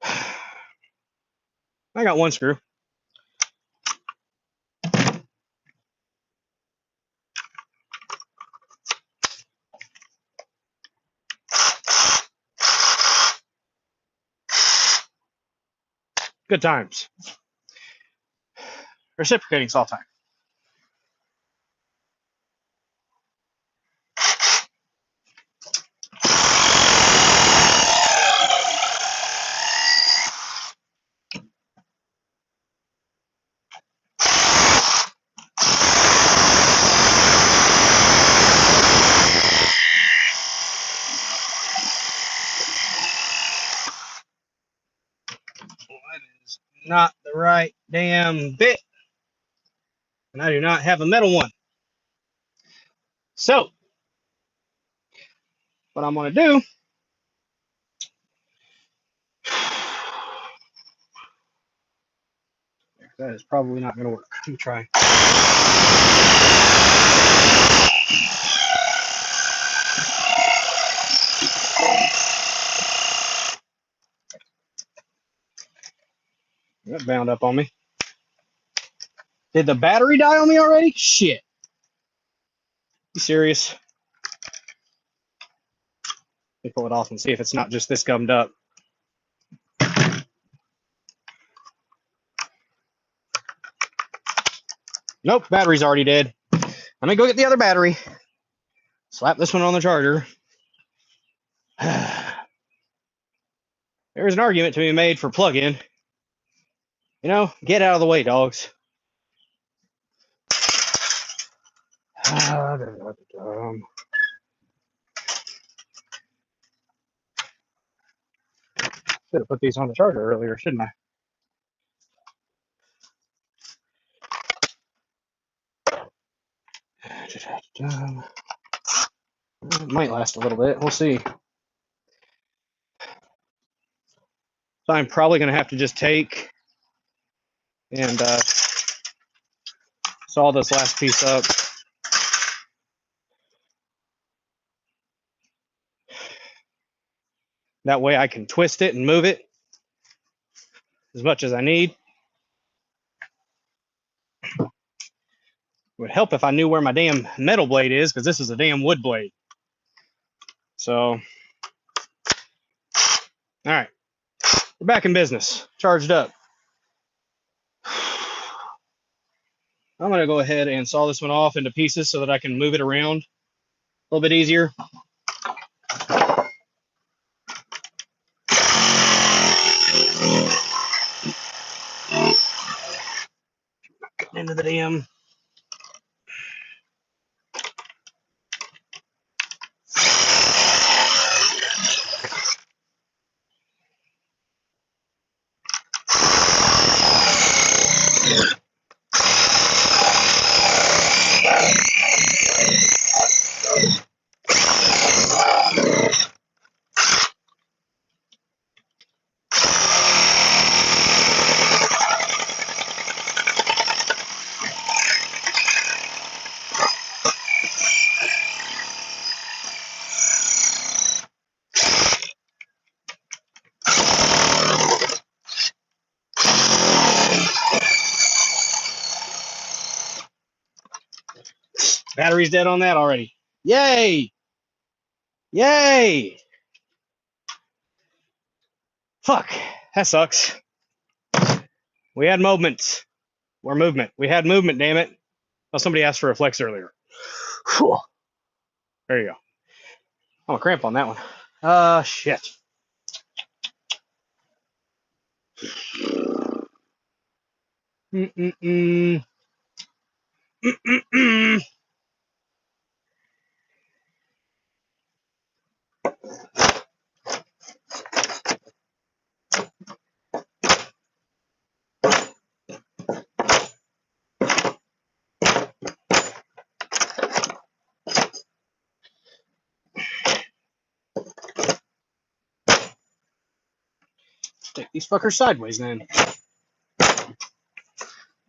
I got one screw. Good times. Reciprocating's all time. That is not the right damn bit. And I do not have a metal one. So, what I'm going to do, that is probably not going to work. Let me try. That bound up on me. Did the battery die on me already? Shit. You serious? Let me pull it off and see if it's not just this gummed up. Nope, battery's already dead. Let me go get the other battery. Slap this one on the charger. There's an argument to be made for plug-in. You know, get out of the way, dogs. Should have put these on the charger earlier, shouldn't I? It might last a little bit. We'll see. So I'm probably going to have to just take and saw this last piece up. That way I can twist it and move it as much as I need. It would help if I knew where my damn metal blade is, because this is a damn wood blade. So, all right, we're back in business, charged up. I'm going to go ahead and saw this one off into pieces so that I can move it around a little bit easier. Cutting into the damn. Battery's dead on that already. Yay! Yay! Fuck. That sucks. We had movements. Or movement. We had movement, damn it. Oh, somebody asked for a flex earlier. Whew. There you go. I'm a cramp on that one. Shit. Mm-mm-mm. Mm-mm-mm. Stick these fuckers sideways then.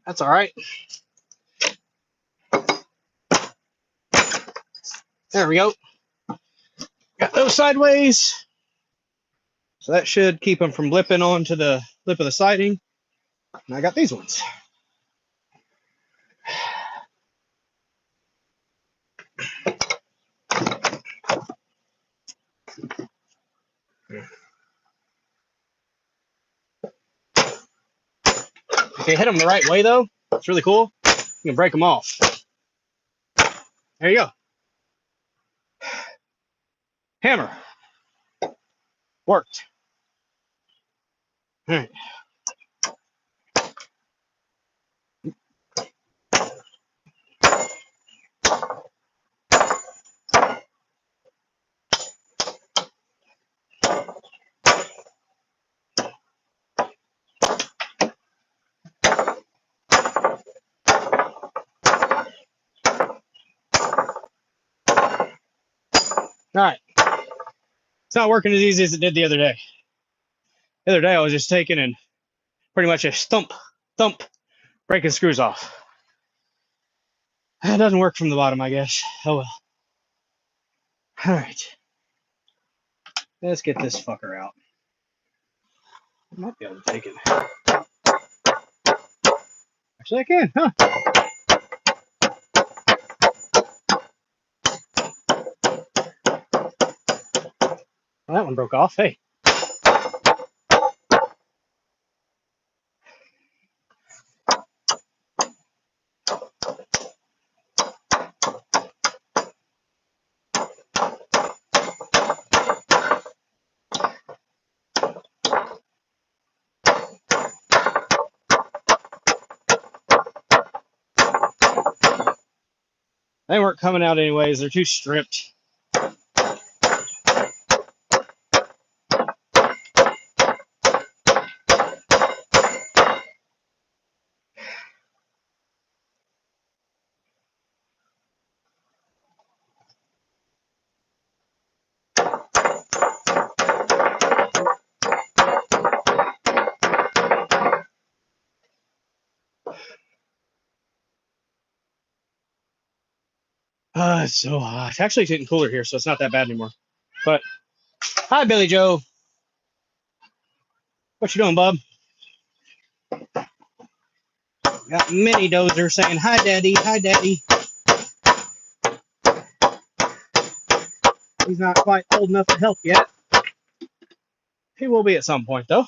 That's alright. There we go. Got those sideways. So that should keep them from blipping onto the lip of the siding. And I got these ones. If you hit them the right way, though, it's really cool. You can break them off. There you go. Hammer. Worked. All right. All right. It's not working as easy as it did the other day. The other day, I was just taking and pretty much just thump, breaking screws off. It doesn't work from the bottom, I guess. Oh well. All right. Let's get this fucker out. I might be able to take it. Actually, I can, huh? Well, that one broke off. Hey. They weren't coming out anyways. They're too stripped. It's so hot. It's actually getting cooler here, so it's not that bad anymore. But hi, Billy Joe. What you doing, bub? Got Mini Dozer saying hi, Daddy. Hi, Daddy. He's not quite old enough to help yet. He will be at some point, though.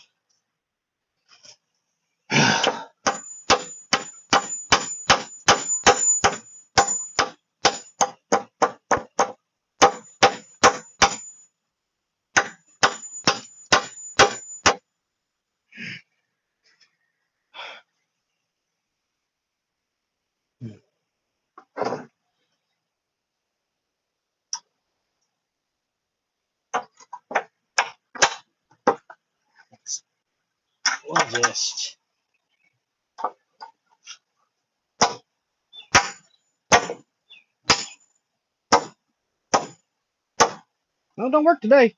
We'll just no, don't work today.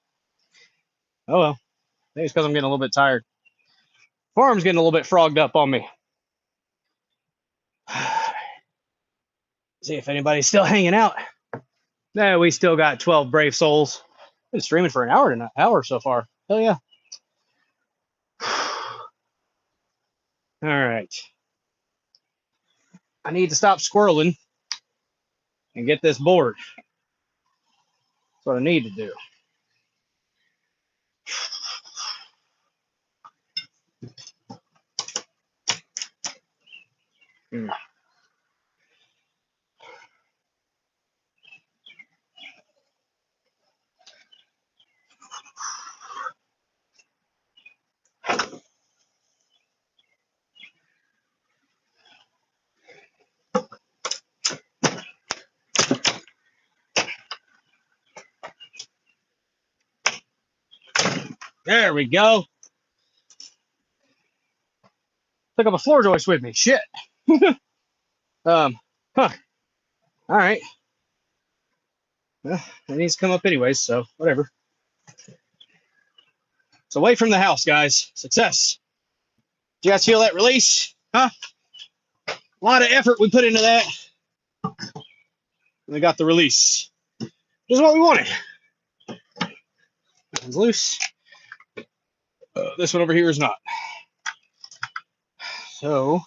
Oh well. Maybe it's because I'm getting a little bit tired. Farm's getting a little bit frogged up on me. See if anybody's still hanging out. Yeah, we still got 12 brave souls. Been streaming for an hour so far. Hell yeah. All right. I need to stop squirreling and get this board. That's what I need to do. There we go. Pick up a floor joist with me. Shit. Huh. All right. Well, it needs to come up anyways, so whatever. It's away from the house, guys. Success. Did you guys feel that release? Huh? A lot of effort we put into that. And we got the release. This is what we wanted. That one's loose. This one over here is not. So,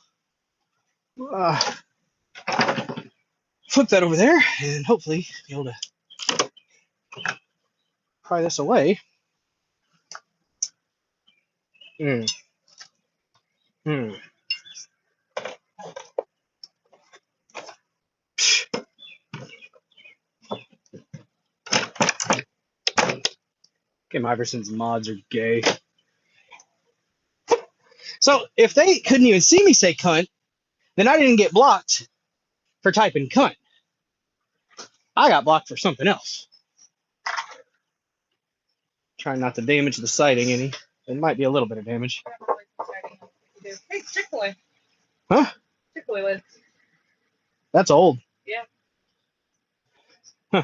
flip that over there and hopefully be able to pry this away. Kim Iverson's mods are gay. So if they couldn't even see me say cunt, then I didn't get blocked for typing cunt. I got blocked for something else. Trying not to damage the siding any. It might be a little bit of damage. Hey, Chick-fil-A. Huh? Chick-fil-A lids. That's old. Yeah. Huh.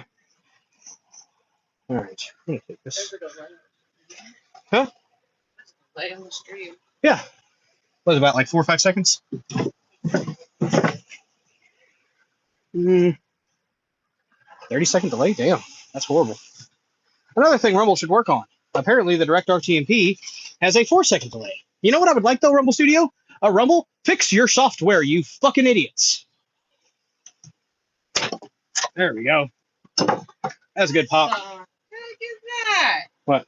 All right. I'm gonna take this. Huh? Lay on the street. Yeah. What was it, about like 4 or 5 seconds? 30-second delay? Damn, that's horrible. Another thing Rumble should work on. Apparently, the Direct RTMP has a 4-second delay. You know what I would like, though, Rumble Studio? Rumble, fix your software, you fucking idiots. There we go. That's a good pop. What the heck is that? What?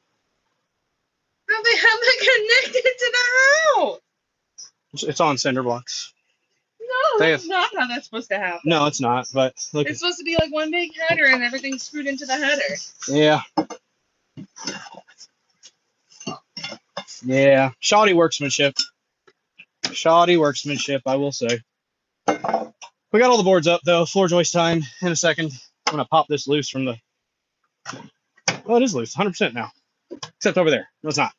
How they have that connected to the house? It's on cinder blocks. No, They that's not how that's supposed to happen. No, it's not, but look. It's supposed to be like one big header and everything's screwed into the header. Yeah. Yeah. Shoddy workmanship. Shoddy workmanship, I will say. We got all the boards up, though. Floor joist time in a second. I'm going to pop this loose from the... Oh, it is loose. 100% now. Except over there. No, it's not.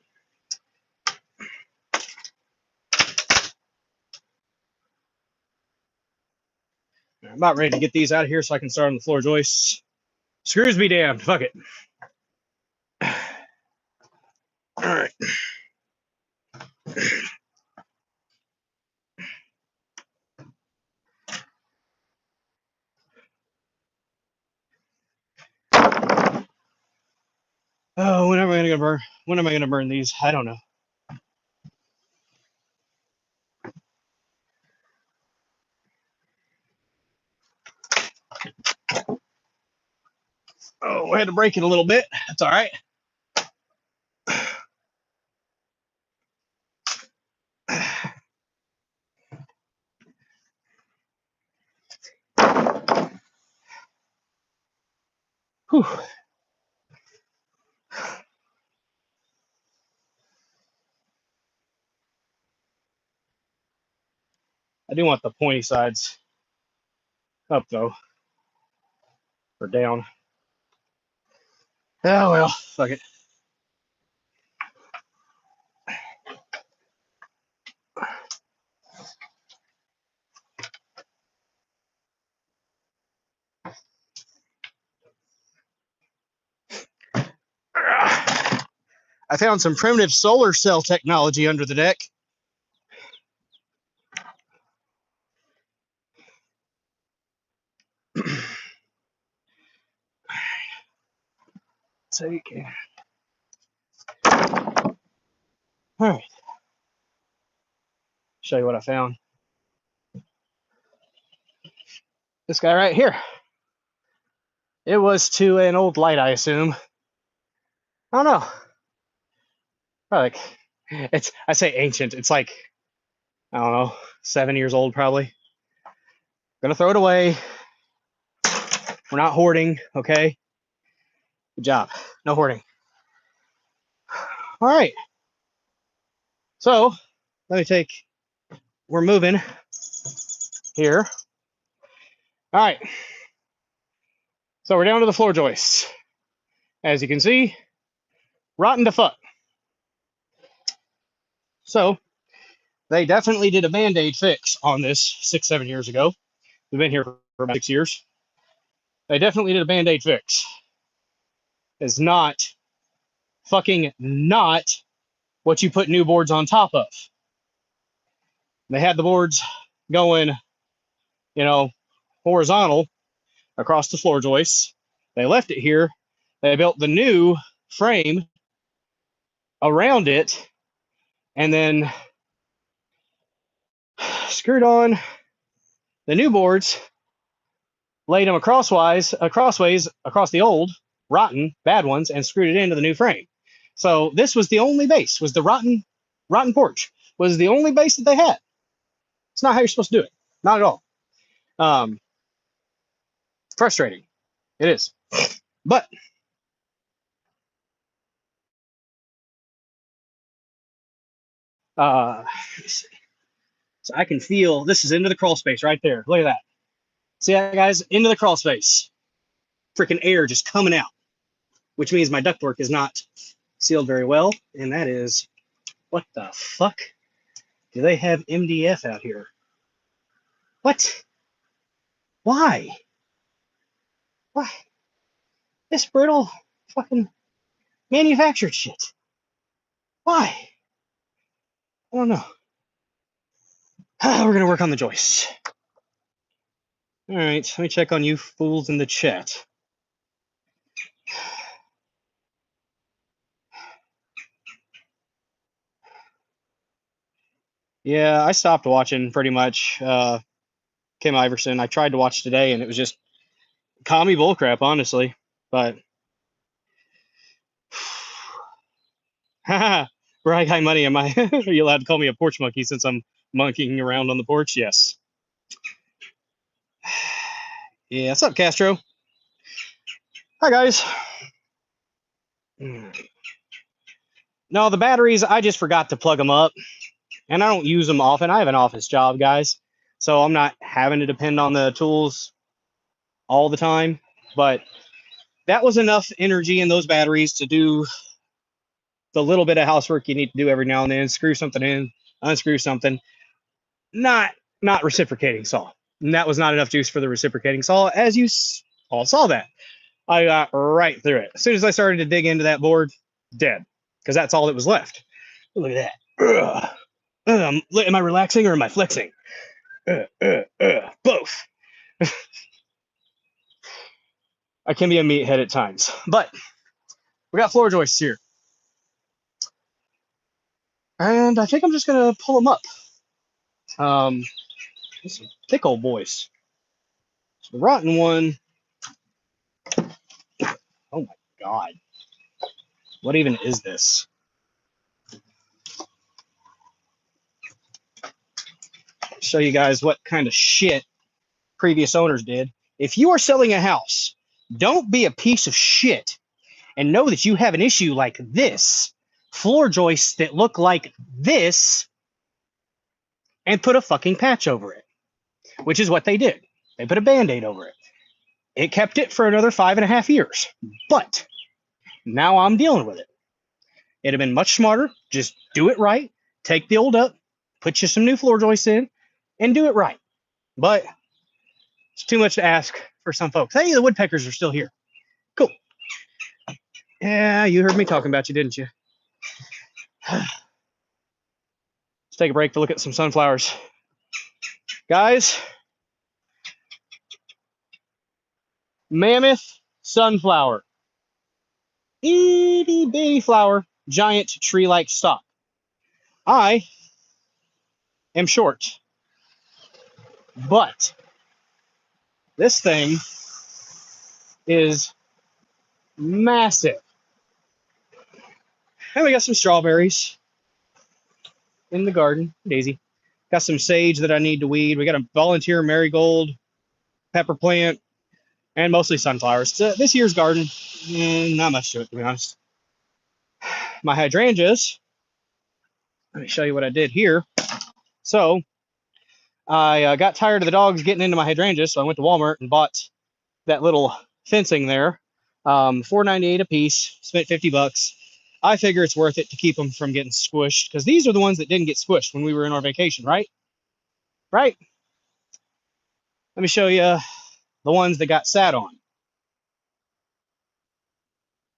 I'm about ready to get these out of here so I can start on the floor joists. Screws be damned. Fuck it. All right. Oh, when am I gonna burn? When am I gonna burn these? I don't know. Oh, I had to break it a little bit. That's all right. Whew. I do want the pointy sides up though, or down. Oh well, fuck it. I found some primitive solar cell technology under the deck. Take it. All right. Show you what I found. This guy right here. It was to an old light, I assume. I don't know. Probably like, I say ancient. It's like, I don't know, 7 years old probably. Gonna throw it away. We're not hoarding, okay? Good job. No hoarding. All right. So we're moving here. All right. So we're down to the floor joists. As you can see, rotten to fuck. So they definitely did a Band-Aid fix on this 6, 7 years ago. We've been here for about 6 years. They definitely did a Band-Aid fix. It's not what you put new boards on top of. They had the boards going, horizontal across the floor joists. They left it here. They built the new frame around it and then screwed on the new boards, laid them crossways across the old, rotten, bad ones, and screwed it into the new frame. So this was the only base, was the rotten porch, was the only base that they had. It's not how you're supposed to do it. Not at all. Frustrating. It is. But let me see. So I can feel this is into the crawl space right there. Look at that. See that, guys? Into the crawl space. Freaking air just coming out, which means my ductwork is not sealed very well. And that is, what the fuck? Do they have MDF out here? What? Why? Why? This brittle fucking manufactured shit. Why? I don't know. We're going to work on the joists. All right, let me check on you fools in the chat. Yeah, I stopped watching pretty much Kim Iverson. I tried to watch today, and it was just commie bullcrap, honestly. But Bri Guy Money, are you allowed to call me a porch monkey since I'm monkeying around on the porch? Yes. Yeah, what's up, Castro? Hi, guys. No, the batteries, I just forgot to plug them up, and I don't use them often. I have an office job, guys, so I'm not having to depend on the tools all the time. But that was enough energy in those batteries to do the little bit of housework you need to do every now and then. Screw something in, unscrew something. Not reciprocating saw. And that was not enough juice for the reciprocating saw, as you all saw that. I got right through it. As soon as I started to dig into that board, dead, because that's all that was left. Look at that. Am I relaxing or am I flexing? Both. I can be a meathead at times, but we got floor joists here. And I think I'm just going to pull them up. Some thick old boys. So the rotten one. Oh my God. What even is this? Show you guys what kind of shit previous owners did. If you are selling a house, don't be a piece of shit and know that you have an issue like this, floor joists that look like this, and put a fucking patch over it, which is what they did. They put a Band-Aid over it. It kept it for another 5.5 years, but now I'm dealing with it. It'd have been much smarter. Just do it right. Take the old up, put you some new floor joists in, and do it right. But it's too much to ask for some folks. Hey, the woodpeckers are still here. Cool. Yeah, you heard me talking about you, didn't you? Let's take a break to look at some sunflowers. Guys, mammoth sunflower. Itty bitty flower, giant tree-like stalk. I am short, but this thing is massive. And we got some strawberries in the garden. Daisy. Got some sage that I need to weed. We got a volunteer marigold, pepper plant, and mostly sunflowers. So this year's garden, not much to it, to be honest. My hydrangeas, let me show you what I did here. So I got tired of the dogs getting into my hydrangeas, so I went to Walmart and bought that little fencing there. $4.98 a piece, spent $50. I figure it's worth it to keep them from getting squished, because these are the ones that didn't get squished when we were in our vacation, right? Right? Let me show you the ones that got sat on.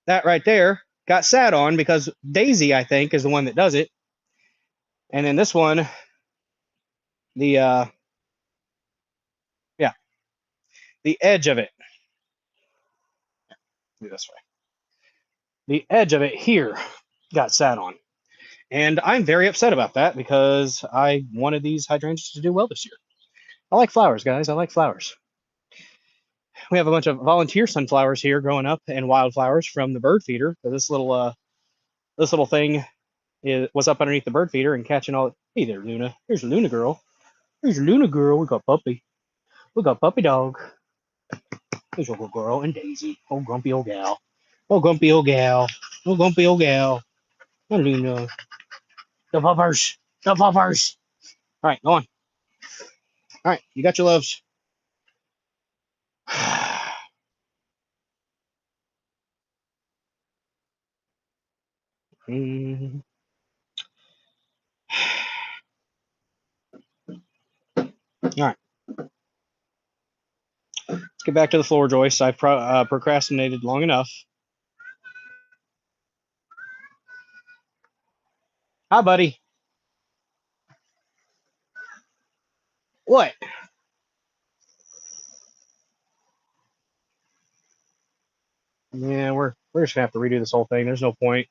That right there got sat on because Daisy, I think, is the one that does it. And then this one, the yeah, the edge of it. Do this way. The edge of it here got sat on. And I'm very upset about that because I wanted these hydrangeas to do well this year. I like flowers, guys. I like flowers. We have a bunch of volunteer sunflowers here growing up and wildflowers from the bird feeder. So this little thing was up underneath the bird feeder and catching all. Hey there, Luna. Here's Luna girl. Here's Luna girl. We got puppy. We got puppy dog. Here's your little girl and Daisy. Oh, grumpy old gal. Oh, grumpy old gal. Oh, grumpy old gal. Oh, Luna. The puppers. The puppers. All right, go on. All right, you got your loves. Mm. All right, let's get back to the floor, Joyce. I've procrastinated long enough. Hi, buddy. What? Yeah, we're just gonna have to redo this whole thing. There's no point.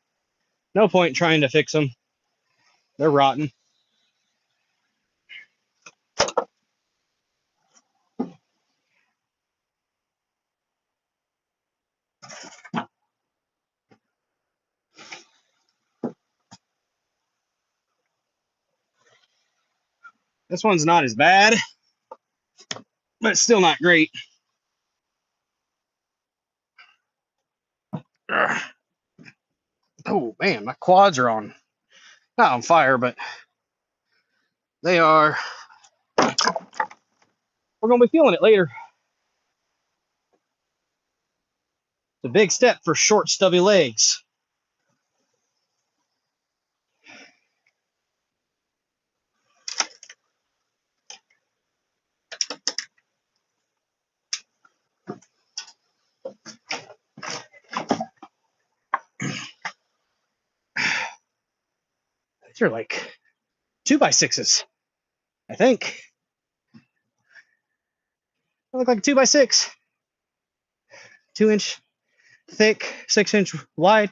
No point trying to fix them. They're rotten. This one's not as bad, but it's still not great. Ugh. Oh man, my quads are on, not on fire, but they are. We're gonna be feeling it later. It's a big step for short, stubby legs. These are like 2x6s, I think. They look like a 2x6, 2-inch thick, 6-inch wide.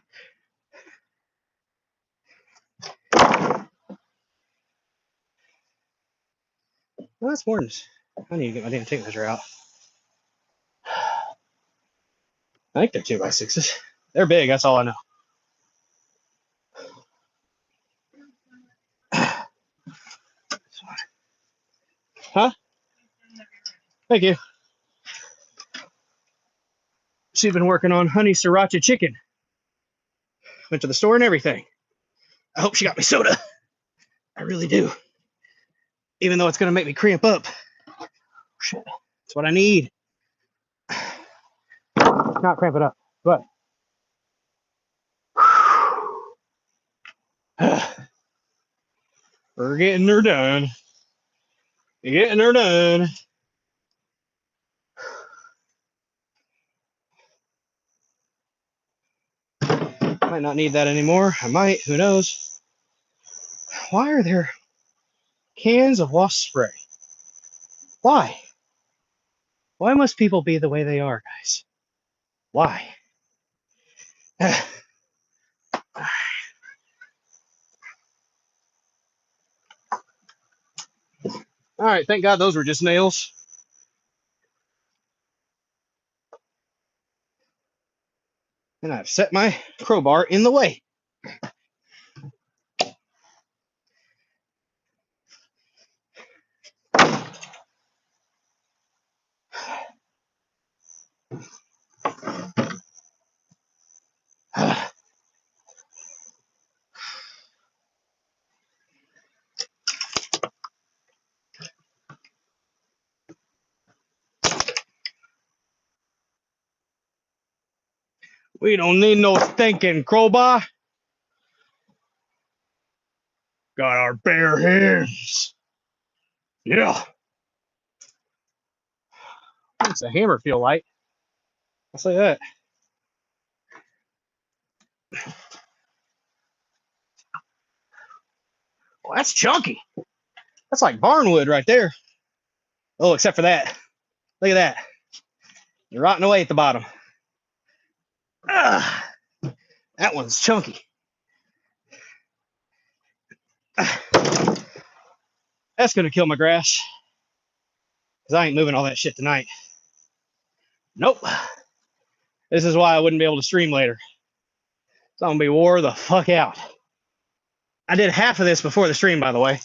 Well, that's more than. I need to get my damn tape measure out. I think they're 2x6s. They're big. That's all I know. Huh? Thank you. She's been working on honey sriracha chicken. Went to the store and everything. I hope she got me soda. I really do. Even though it's going to make me cramp up. Shit. That's what I need. Not cramp it up, but. We're getting her done. Getting her done. Might not need that anymore. I might. Who knows? Why are there cans of wasp spray? Why? Why must people be the way they are, guys? Why? All right, thank God those were just nails. And I've set my crowbar in the way. We don't need no stinking crowbar. Got our bare hands. Yeah. What's a hammer feel like? I'll say that. Well, that's chunky. That's like barnwood right there. Oh, except for that. Look at that. You're rotting away at the bottom. Ugh, that one's chunky. That's gonna kill my grass. Because I ain't moving all that shit tonight. Nope. This is why I wouldn't be able to stream later. So I'm gonna be wore the fuck out. I did half of this before the stream, by the way.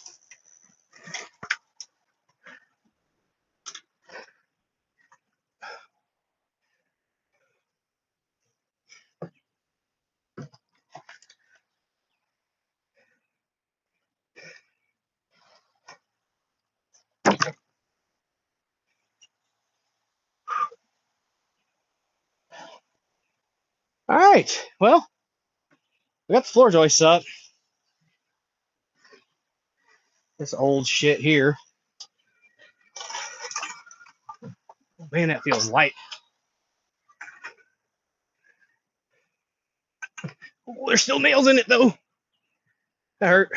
All right. Well, we got the floor joists up. This old shit here. Man, that feels light. Oh, there's still nails in it though. That hurt.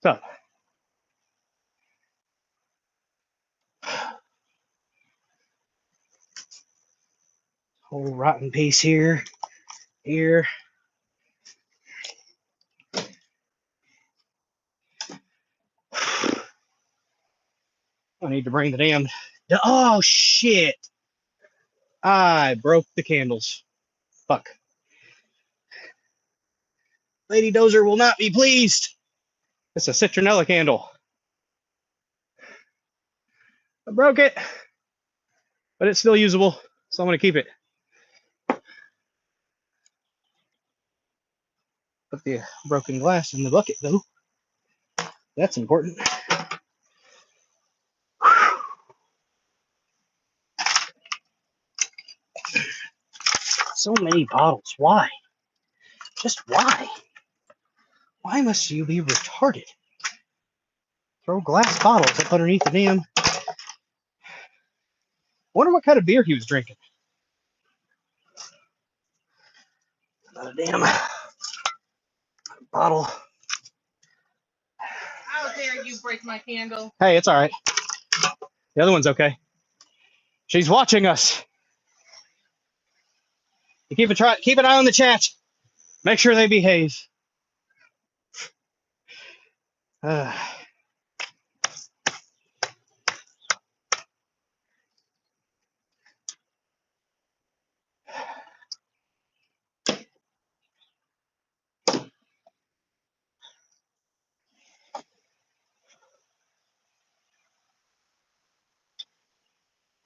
So, whole rotten piece here, here. I need to bring the damn. Oh shit! I broke the candles. Fuck. Lady Dozer will not be pleased. It's a citronella candle. I broke it, but it's still usable, so I'm gonna keep it. Put the broken glass in the bucket though. That's important. So many bottles. Why? Just why? Why must you be retarded? Throw glass bottles up underneath the damn. Wonder what kind of beer he was drinking. Another damn bottle. How dare you break my candle? Hey, it's all right. The other one's okay. She's watching us. You keep an eye on the chat. Make sure they behave.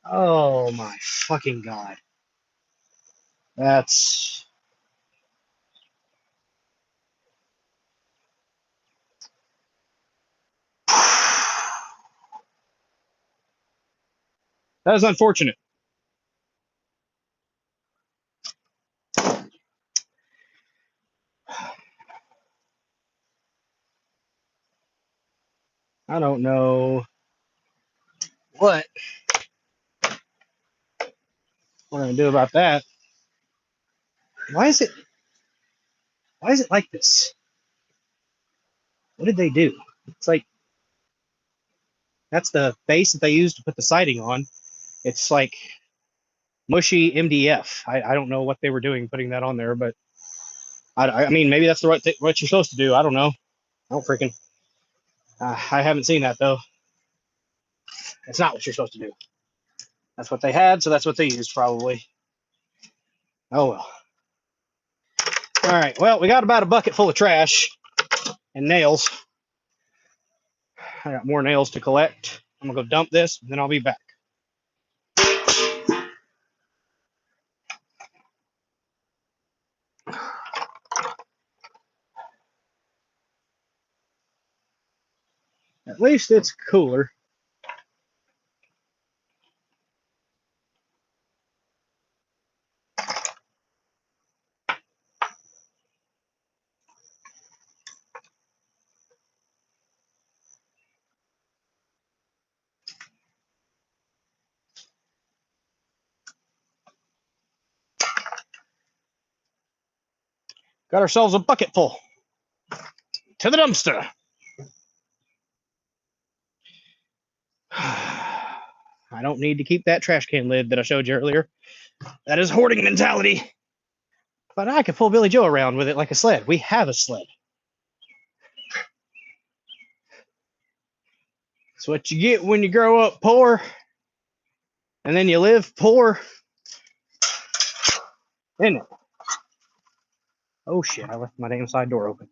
Oh my fucking god. That's that is unfortunate. I don't know what we're gonna do about that. Why is it like this? What did they do? It's like that's the base that they used to put the siding on. It's like mushy MDF. I don't know what they were doing putting that on there, but I mean maybe that's the right what you're supposed to do. I don't know. I don't freaking. I haven't seen that though. It's not what you're supposed to do. That's what they had, so that's what they used probably. Oh well. All right. Well, we got about a bucket full of trash and nails. I got more nails to collect. I'm gonna go dump this, and then I'll be back. At least it's cooler. Got ourselves a bucket full. To the dumpster. I don't need to keep that trash can lid that I showed you earlier. That is hoarding mentality. But I could pull Billy Joe around with it like a sled. We have a sled. It's what you get when you grow up poor. And then you live poor. Isn't it? Oh shit, I left my damn side door open.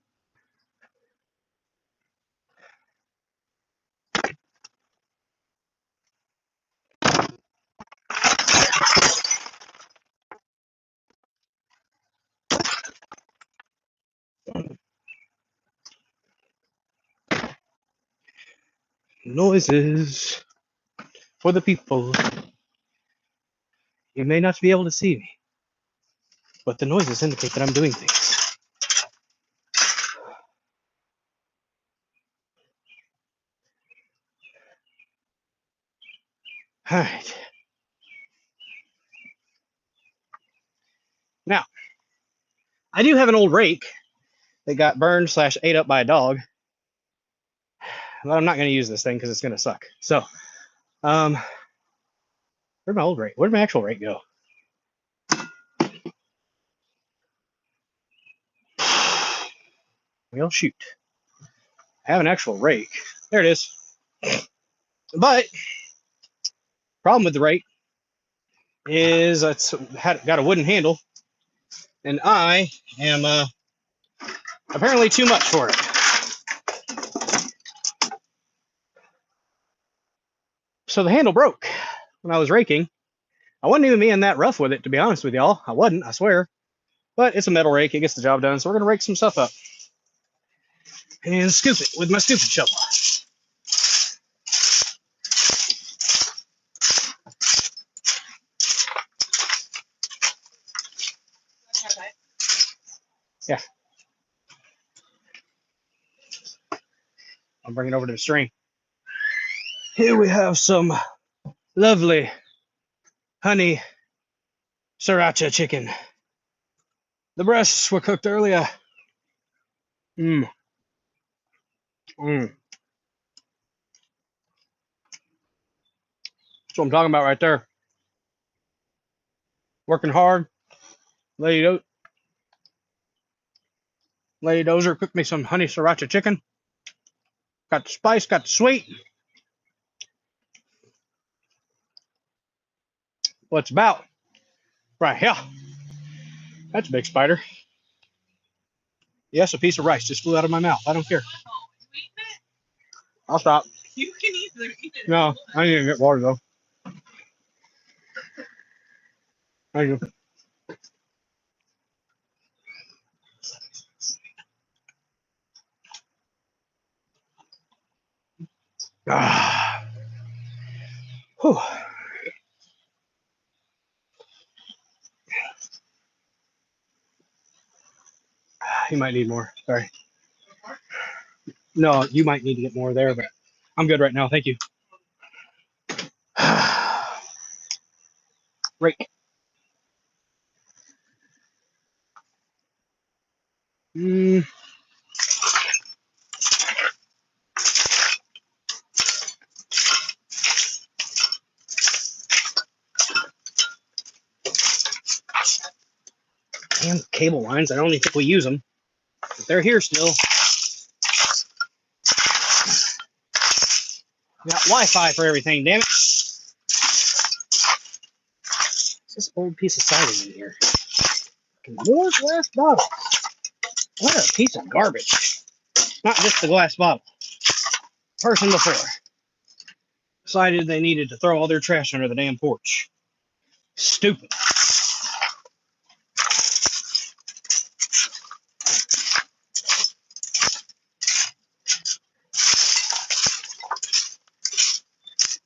Noises for the people. You may not be able to see me, but the noises indicate that I'm doing things. Alright. Now, I do have an old rake that got burned / ate up by a dog. But I'm not going to use this thing because it's going to suck. So, where'd my old rake? Where'd my actual rake go? Well, shoot. I have an actual rake. There it is. But, problem with the rake is it's got a wooden handle, and I am apparently too much for it. So the handle broke when I was raking. I wasn't even being that rough with it, to be honest with y'all. I wasn't, I swear. But it's a metal rake. It gets the job done. So we're going to rake some stuff up and scoop it with my stupid shovel. Yeah. I'll bring it over to the stream. Here we have some lovely honey sriracha chicken. The breasts were cooked earlier. Mmm. Mmm. That's what I'm talking about right there. Working hard. Lady Dozer cooked me some honey sriracha chicken. Got the spice, got the sweet. What's about? Right, yeah. That's a big spider. Yes, a piece of rice just flew out of my mouth. I don't care. I'll stop. You can either eat it. No, I need to get water though. Thank you. Ah. Whew. You might need more. Sorry. No, you might need to get more there, but I'm good right now. Thank you. Rake. Mm. Damn cable lines. I don't even think we use them. But they're here still. We got Wi-Fi for everything, damn it. What's this old piece of siding in here? More glass bottles. What a piece of garbage. Not just the glass bottle. Person before decided they needed to throw all their trash under the damn porch. Stupid.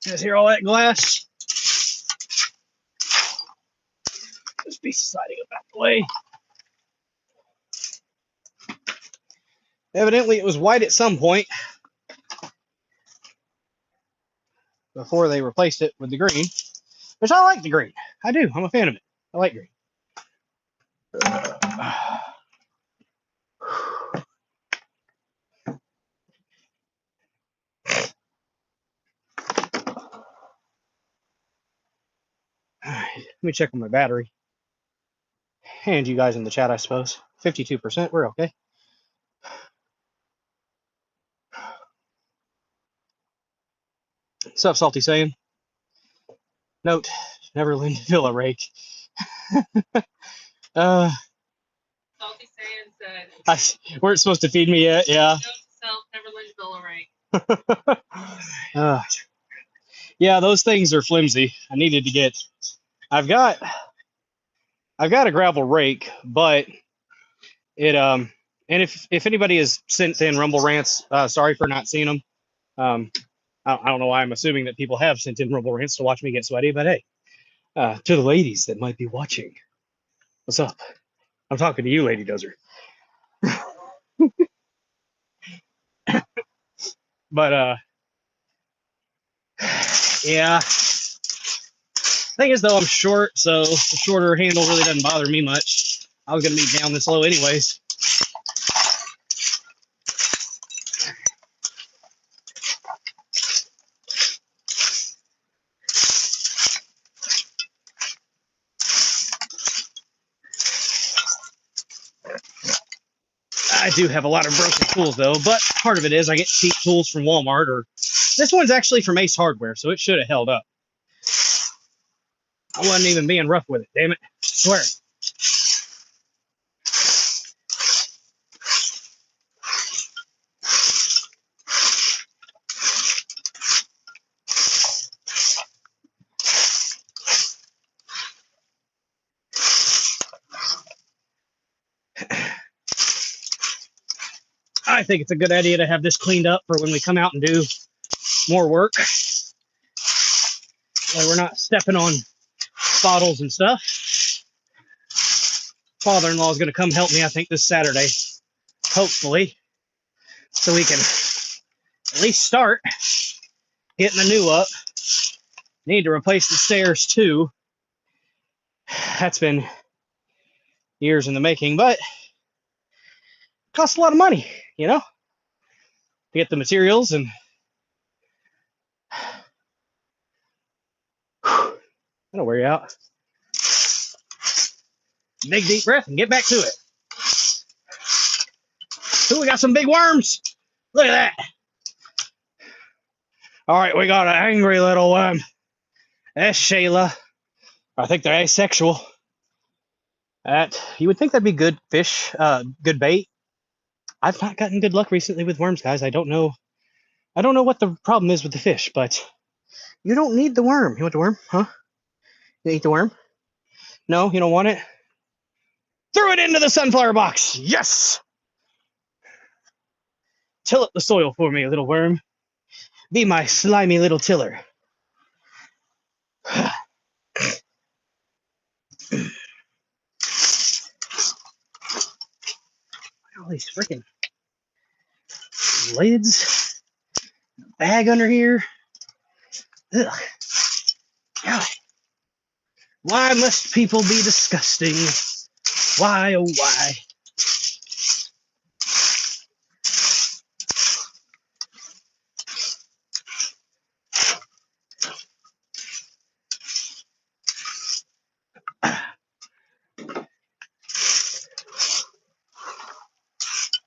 You guys hear all that glass? This piece of siding up out the way. Evidently, it was white at some point before they replaced it with the green, which I like the green. I do. I'm a fan of it. I like green. Let me check on my battery. And you guys in the chat, I suppose. 52%. We're okay. What's up, Salty saying? Note, never lend Villa rake. Salty saying said. Weren't supposed to feed me yet, yeah. Note to self, never lend Villa rake. Yeah, those things are flimsy. I needed to get. I've got a gravel rake, but it and if anybody has sent in Rumble rants, sorry for not seeing them. I don't know why I'm assuming that people have sent in Rumble rants to watch me get sweaty, but hey, to the ladies that might be watching, what's up? I'm talking to you, Lady Dozer. But yeah. Thing is, though, I'm short, so the shorter handle really doesn't bother me much. I was gonna be down this low anyways. I do have a lot of broken tools, though, but part of it is I get cheap tools from Walmart, or this one's actually from Ace Hardware, so it should have held up. I wasn't even being rough with it, damn it. I swear. I think it's a good idea to have this cleaned up for when we come out and do more work. Like we're not stepping on bottles and stuff. Father-in-law is going to come help me, I think, this Saturday, hopefully, so we can at least start getting the new up. Need to replace the stairs too. That's been years in the making, but it costs a lot of money, you know, to get the materials and that'll wear you out. Big deep breath and get back to it. Ooh, we got some big worms. Look at that. All right, we got an angry little worm. That's Shayla. I think they're asexual. You would think that'd be good fish, good bait. I've not gotten good luck recently with worms, guys. I don't know what the problem is with the fish, but you don't need the worm. You want the worm, huh? You eat the worm? No, you don't want it? Throw it into the sunflower box. Yes. Till up the soil for me, little worm. Be my slimy little tiller. All these freaking lids. Bag under here. Ugh. God. Why must people be disgusting? Why, oh why?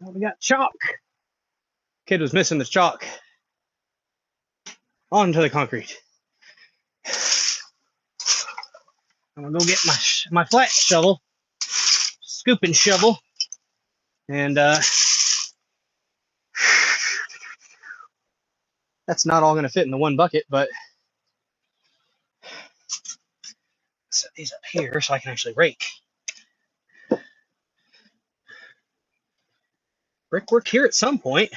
Well, we got chalk. Kid was missing the chalk. onto the concrete. I'm gonna go get my flat shovel, scooping shovel, and that's not all gonna fit in the one bucket, but set these up here so I can actually rake. Brickwork here at some point.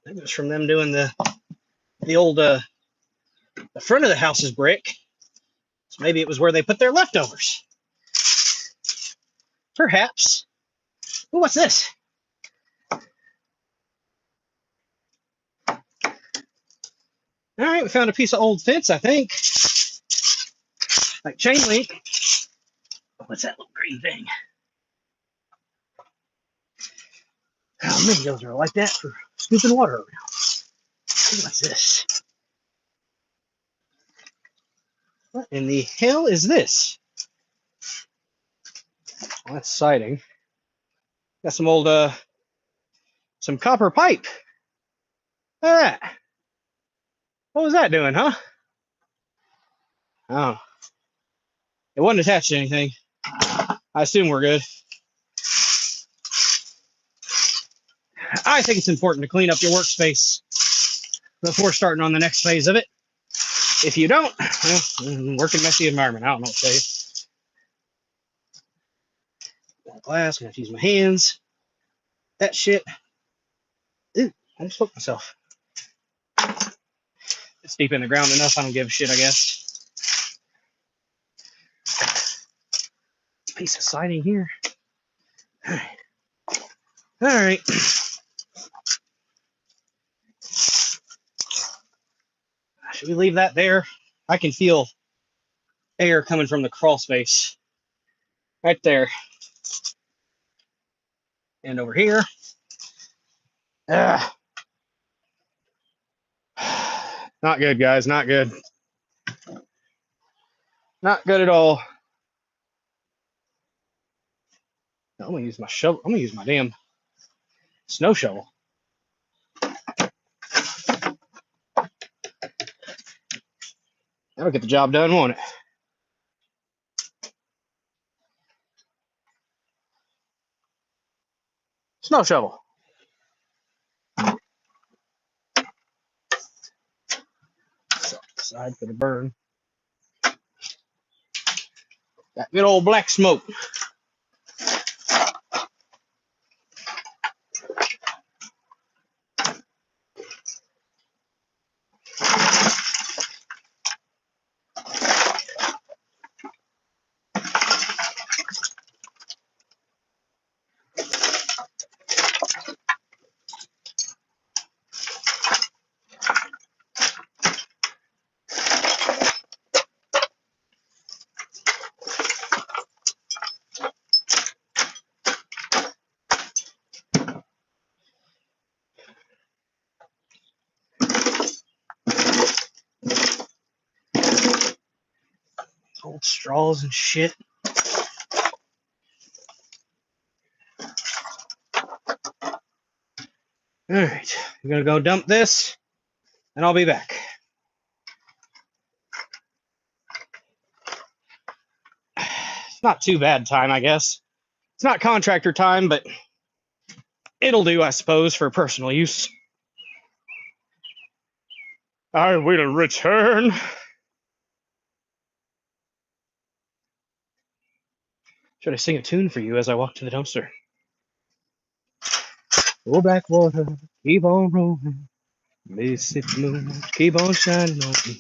That was from them doing the old the front of the house is brick. So maybe it was where they put their leftovers. Perhaps. Ooh, what's this? All right, we found a piece of old fence, I think. Like chain link. What's that little green thing? Oh, mangoes are like that for scooping water around. What's this? What in the hell is this? Well, that's siding. Got some old, some copper pipe. Look at that. What was that doing, huh? Oh. It wasn't attached to anything. I assume we're good. I think it's important to clean up your workspace before starting on the next phase of it. If you don't, well, work in a messy environment. I don't know what to tell you. More glass, gonna have to use my hands. That shit. Ooh, I just poked myself. It's deep in the ground enough, I don't give a shit, I guess. Piece of siding here. Alright. Alright. Should we leave that there? I can feel air coming from the crawl space. Right there. And over here. Not good, guys. Not good. Not good at all. I'm gonna use my shovel. I'm gonna use my damn snow shovel. That'll get the job done, won't it? Snow shovel. Side for the burn. Got good old black smoke. Old straws and shit. Alright, I'm gonna go dump this, and I'll be back. It's not too bad time, I guess. It's not contractor time, but it'll do, I suppose, for personal use. I will return. Should I sing a tune for you as I walk to the dumpster? Go back water, keep on rolling. Mississippi moon, keep on shining on me.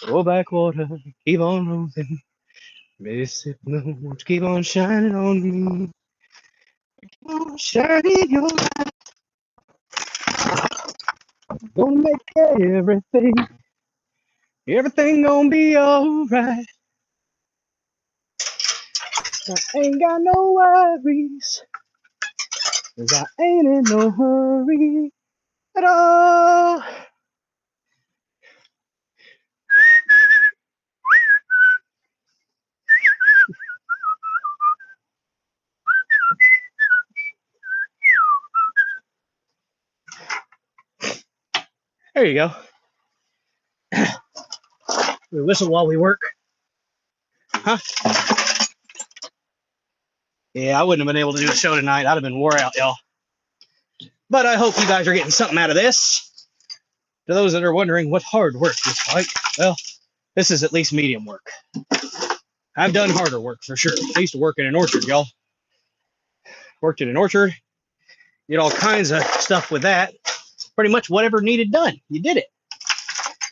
Go back water, keep on rolling. Mississippi moon, keep on shining on me. Keep on shining your light. Gonna make everything gonna be alright. I ain't got no worries, 'cause I ain't in no hurry at all. There you go. We whistle while we work. Huh? Yeah, I wouldn't have been able to do a show tonight. I'd have been wore out, y'all. But I hope you guys are getting something out of this. To those that are wondering what hard work is like, well, this is at least medium work. I've done harder work for sure. I used to work in an orchard, y'all. Worked in an orchard. Did all kinds of stuff with that. Pretty much whatever needed done, you did it.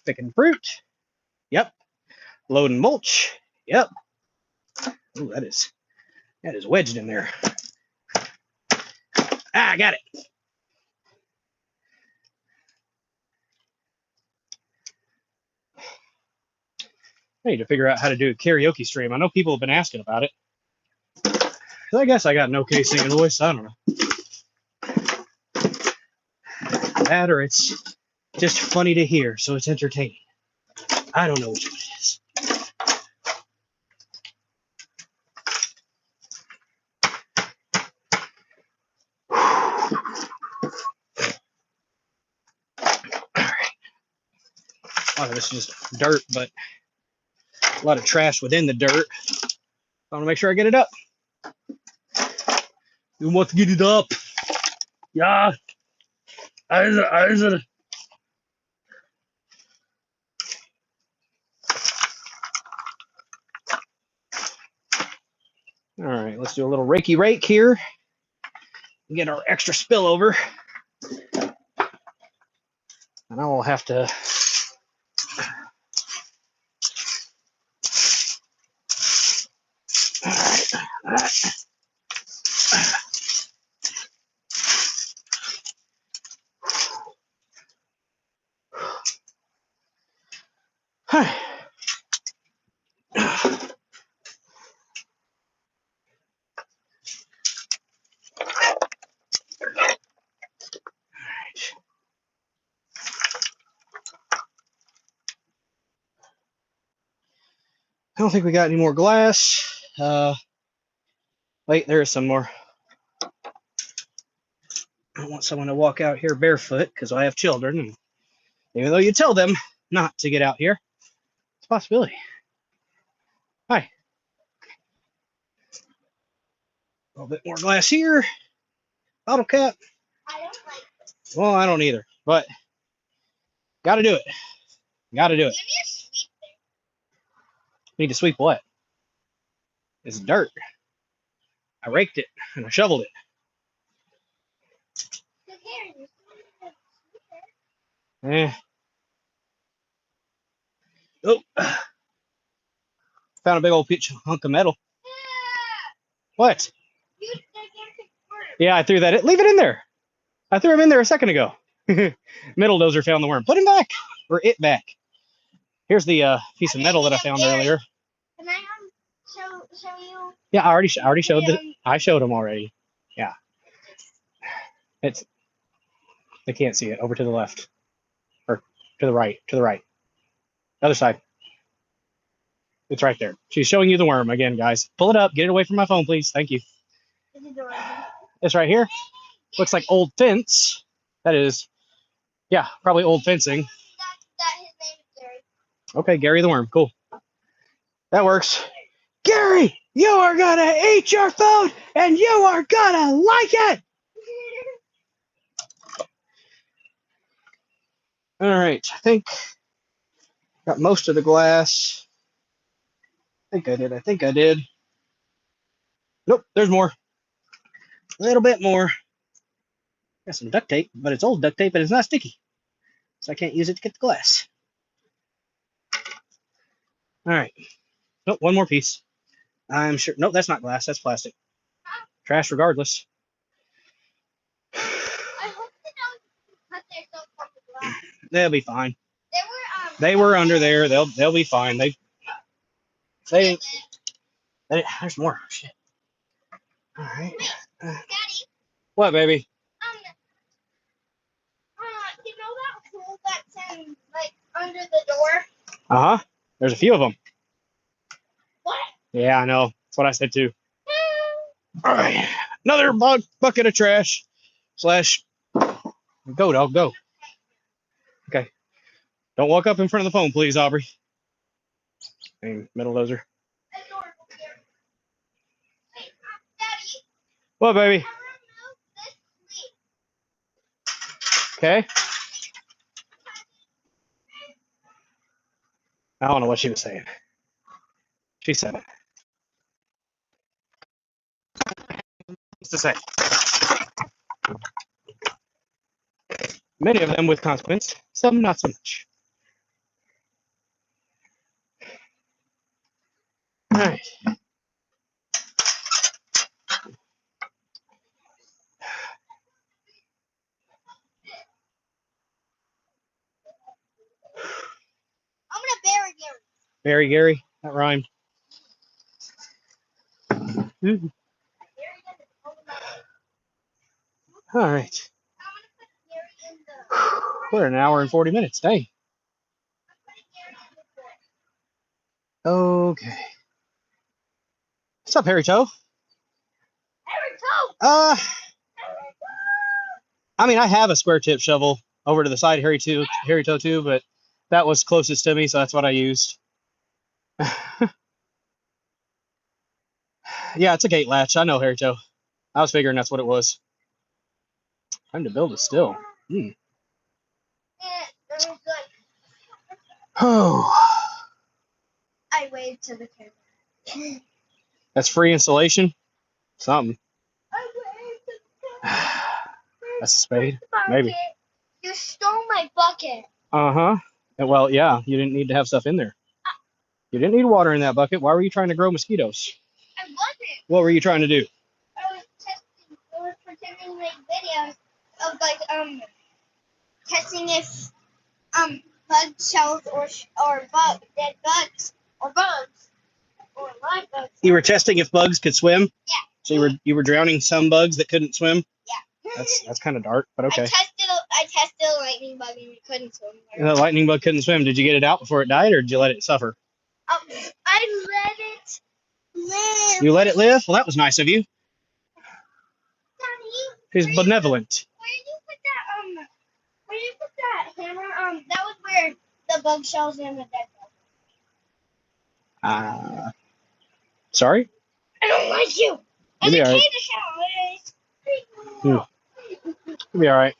Picking fruit. Yep. Loading mulch. Yep. Ooh, that is wedged in there. Ah, I got it. I need to figure out how to do a karaoke stream. I know people have been asking about it. I guess I got an okay singing voice. I don't know. That or it's just funny to hear, so it's entertaining. I don't know which one it is. A lot of this is just dirt, but a lot of trash within the dirt. I want to make sure I get it up. You want to get it up? Yeah. All right, let's do a little rakey rake here. Get our extra spillover. And I will have to all right. Hi. I don't think we got any more glass. Wait, there is some more. I don't want someone to walk out here barefoot because I have children. And even though you tell them not to get out here, it's a possibility. Hi. A little bit more glass here. Bottle cap. I don't like this. Well, I don't either, but got to do it. Got to do it. You need to sweep it. Need to sweep what? It's dirt. I raked it and I shoveled it. Look here, you sweep it. Eh. Oh. Found a big old hunk of metal. What? You gigantic worm. Yeah, I threw that in. Leave it in there. I threw him in there a second ago. Metal dozer found the worm. Put him back. Or it back. Here's the piece of metal that I found earlier. Can I show you? Yeah, I already showed I showed him already. Yeah. It's they can't see it. Over to the left. Or to the right. To the right. Other side. It's right there. She's showing you the worm again, guys. Pull it up. Get it away from my phone, please. Thank you. Is it the right? It's right here. Looks like old fence. That is, yeah, probably old fencing. That his name is Gary. Okay, Gary the worm. Cool. That works. Gary, you are gonna eat your food and you are gonna like it. All right, I think got most of the glass. I think I did. Nope, there's more. A little bit more. Got some duct tape, but it's old duct tape and it's not sticky. So I can't use it to get the glass. All right. Nope, one more piece. I'm sure. Nope, that's not glass. That's plastic. Trash regardless. I hope they don't cut themselves from the glass. They'll be fine. They They were under there. They'll be fine. They there's more. Shit. All right. Daddy. What, baby? You know that hole that's in like under the door? Uh-huh. There's a few of them. What? Yeah, I know. That's what I said too. All right. Another bucket of trash. Slash. Go, dog, go. Okay. Don't walk up in front of the phone, please, Aubrey. Hey, metal dozer. Daddy, What, baby? I remove this sleep. Okay. I don't know what she was saying. She said it. What's to say? Many of them with consequence, some not so much. All right. I'm gonna bury Gary. Barry Gary, that rhymed. Mhm. Gary doesn't hold him up. All right. I'm gonna put Gary in the. We're an hour and 40 minutes. Dang. I'm putting Gary in the porch. Okay. What's up, Harry Toe? Harry Toe! Uh, Harry I mean, I have a square tip shovel over to the side, Harry Toe too, but that was closest to me, so that's what I used. Yeah, it's a gate latch. I know, Harry Toe. I was figuring that's what it was. Time to build it still. Yeah, that was good. Oh, I waved to the camera. that's free installation. Something. I waved to the camera. That's a spade. Bucket. Maybe. You stole my bucket. Uh-huh. Well, yeah, you didn't need to have stuff in there. You didn't need water in that bucket. Why were you trying to grow mosquitoes? I wasn't. What were you trying to do? I was testing. I was pretending to make videos of like testing if bug shells or dead bugs or bugs or live bugs. You were testing if bugs could swim? Yeah. So you were drowning some bugs that couldn't swim? Yeah. That's kind of dark, but okay. I tested a lightning bug and it couldn't swim. The lightning bug couldn't swim. Did you get it out before it died, or did you let it suffer? I let it live. You let it live? Well, that was nice of you. Daddy, He's benevolent. where did you put that where did you put that hammer? That was where the bug shells and the dead bug. Sorry? I don't like you. You'll be all right. You'll be all right.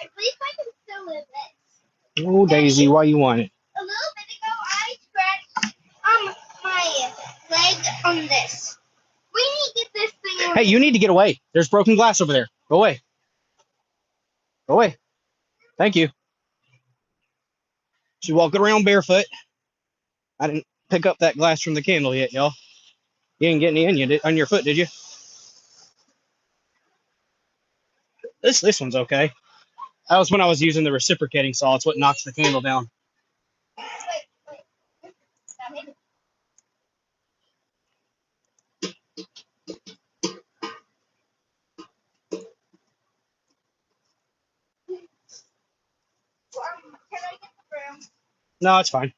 At least I can still live this. Oh, Daisy, why you want it? A little bit ago, I scratched my leg on this. We need to get this thing. Hey, you need to get away. There's broken glass over there. Go away. Go away. Thank you. She's walking around barefoot. I didn't pick up that glass from the candle yet, y'all. You didn't get any on your foot, did you? This one's okay. That was when I was using the reciprocating saw. It's what knocks the candle down. Wait. Can I get the broom? No, it's fine.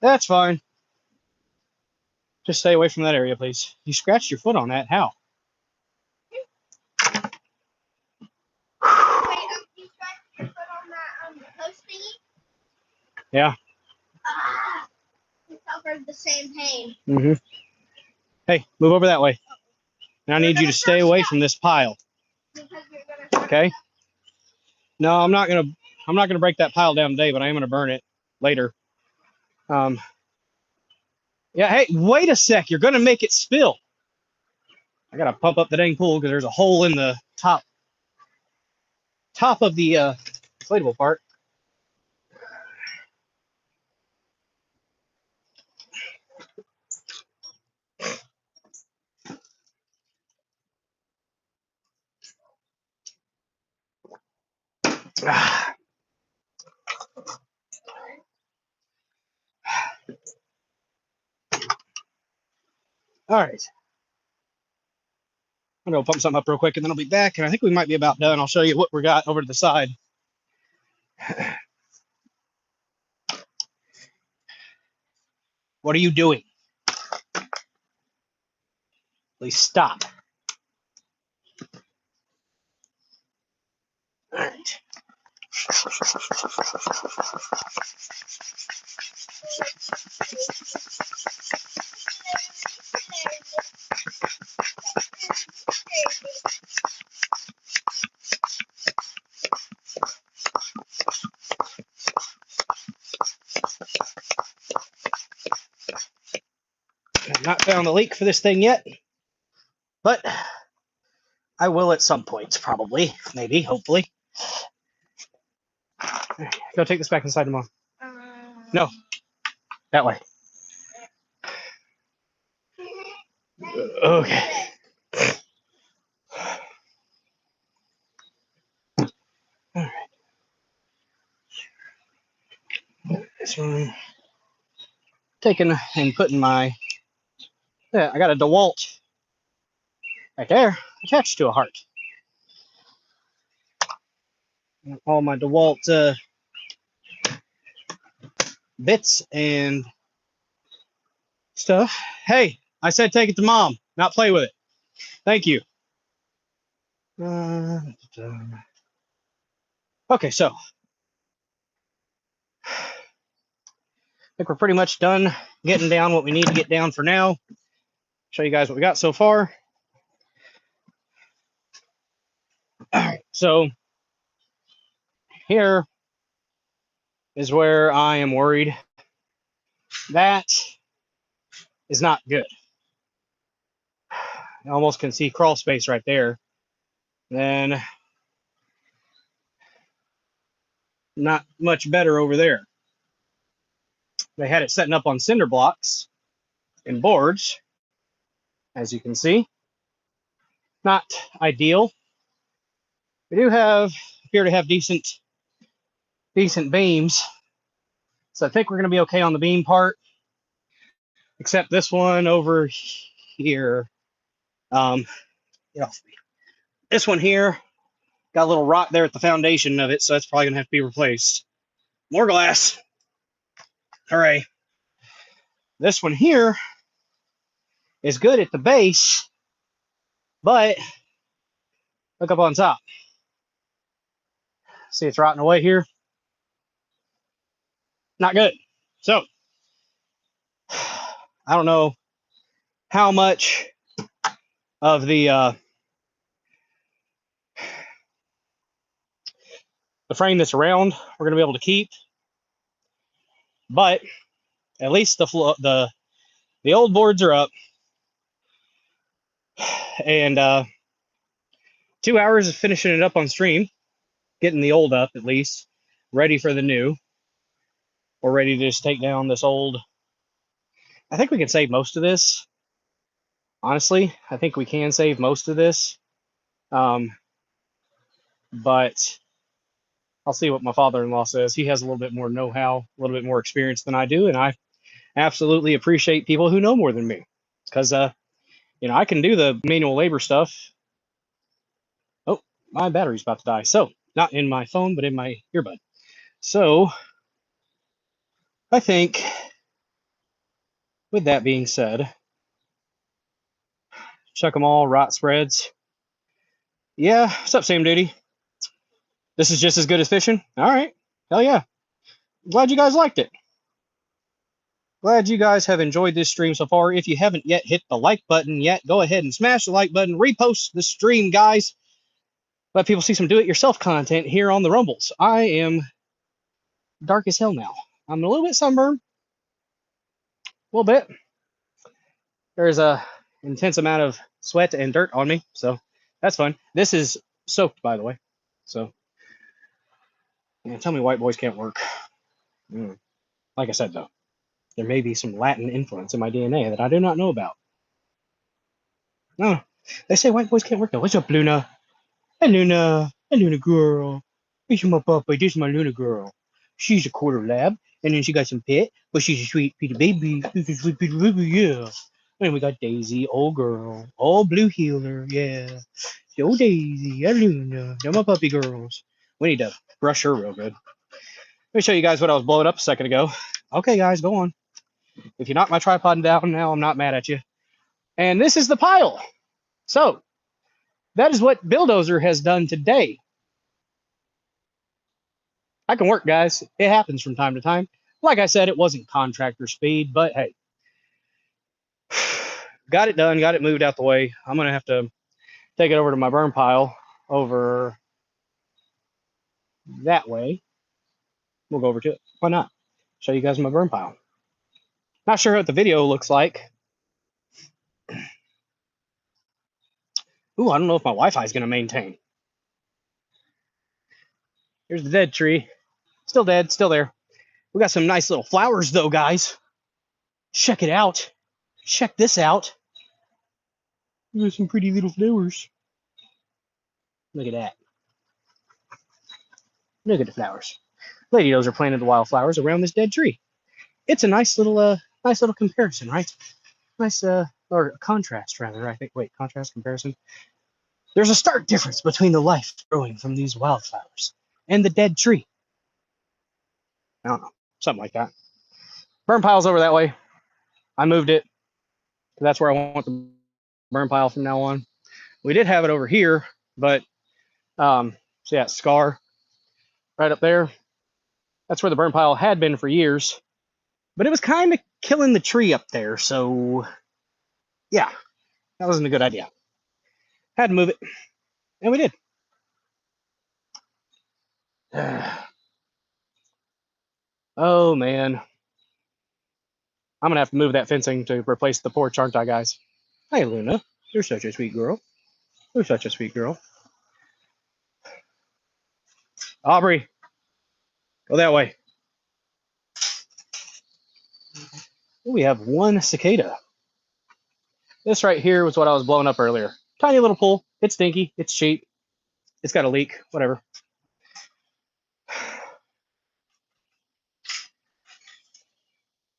That's fine. Just stay away from that area, please. You scratched your foot on that. How? Wait, you scratched your foot on that post thingy? Yeah. Ah, you suffered the same pain. Mm-hmm. Hey, move over that way. And I need you to stay away from this pile. Because you're gonna Okay? No, I'm not gonna break that pile down today, but I am gonna burn it later. Yeah, hey, wait a sec. You're gonna make it spill. I gotta pump up the dang pool because there's a hole in the top of the inflatable part. All right. I'm gonna pump something up real quick and then I'll be back. And I think we might be about done. I'll show you what we got over to the side. What are you doing? Please stop. All right. I've not found the leak for this thing yet, but I will at some point, probably, maybe, hopefully. Go take this back inside tomorrow. No, that way. Okay. All right. This one. Taking and putting my. Yeah, I got a DeWalt right there attached to a heart. All my DeWalt bits and stuff. Hey, I said take it to mom, not play with it. Thank you. Okay, so I think we're pretty much done getting down what we need to get down for now. Show you guys what we got so far. All right, so here is where I am worried. That is not good. I almost can see crawl space right there. Then not much better over there. They had it setting up on cinder blocks and boards, as you can see. Not ideal. We do appear to have decent beams. So I think we're going to be okay on the beam part, except this one over here. This one here got a little rot there at the foundation of it, so that's probably going to have to be replaced. More glass. Hooray. This one here is good at the base, but look up on top. See, it's rotting away here. Not good. So, I don't know how much of the frame that's around we're going to be able to keep, but at least the old boards are up, and 2 hours of finishing it up on stream, getting the old up at least, ready for the new. We're ready to just take down this old. I think we can save most of this. Honestly, I think we can save most of this. But I'll see what my father-in-law says. He has a little bit more know-how, a little bit more experience than I do, and I absolutely appreciate people who know more than me, because I can do the manual labor stuff. Oh, my battery's about to die. So, not in my phone, but in my earbud. So, I think, with that being said, chuck them all, rot spreads. Yeah, what's up, Same Duty? This is just as good as fishing? All right. Hell yeah. Glad you guys liked it. Glad you guys have enjoyed this stream so far. If you haven't yet hit the like button yet, go ahead and smash the like button. Repost the stream, guys. Let people see some do-it-yourself content here on the Rumbles. I am dark as hell now. I'm a little bit sunburned. A little bit. There's a intense amount of sweat and dirt on me, so that's fun. This is soaked, by the way. So, yeah, tell me white boys can't work. Like I said, though, there may be some Latin influence in my DNA that I do not know about. No, they say white boys can't work, though. What's up, Luna? Hey, Luna. Hey, Luna girl. This is my puppy. This is my Luna girl. She's a quarter lab, and then she got some pit, but she's a sweet Peter baby. She's a sweet Peter baby, yeah. And we got Daisy, old girl, old blue healer, yeah. Old Daisy, yeah, Luna. They're my puppy girls. We need to brush her real good. Let me show you guys what I was blowing up a second ago. Okay, guys, go on. If you knock my tripod down now, I'm not mad at you. And this is the pile So that is what Bulldozer has done today. I can work, guys. It happens from time to time. Like I said, it wasn't contractor speed, but hey, got it done, got it moved out the way. I'm going to have to take it over to my burn pile over that way. We'll go over to it. Why not? Show you guys my burn pile. Not sure what the video looks like. Ooh, I don't know if my Wi-Fi is going to maintain. Here's the dead tree. Still dead, still there. We got some nice little flowers though, guys. Check it out. Check this out. We got some pretty little flowers. Look at that. Look at the flowers. Lady Dozer planted the wildflowers around this dead tree. It's a nice little comparison, right? Nice or contrast rather, I think. Wait, contrast, comparison. There's a stark difference between the life growing from these wildflowers and the dead tree. I don't know, something like that. Burn pile's over that way. I moved it. That's where I want the burn pile from now on. We did have it over here, but so yeah, scar right up there. That's where the burn pile had been for years, but it was kind of killing the tree up there. So yeah, that wasn't a good idea. Had to move it, and we did. Oh man, I'm gonna have to move that fencing to replace the porch, aren't I, guys? Hey, Luna, you're such a sweet girl. You're such a sweet girl. Aubrey, go that way. We have one cicada. This right here was what I was blowing up earlier. Tiny little pool. It's stinky. It's cheap. It's got a leak. Whatever.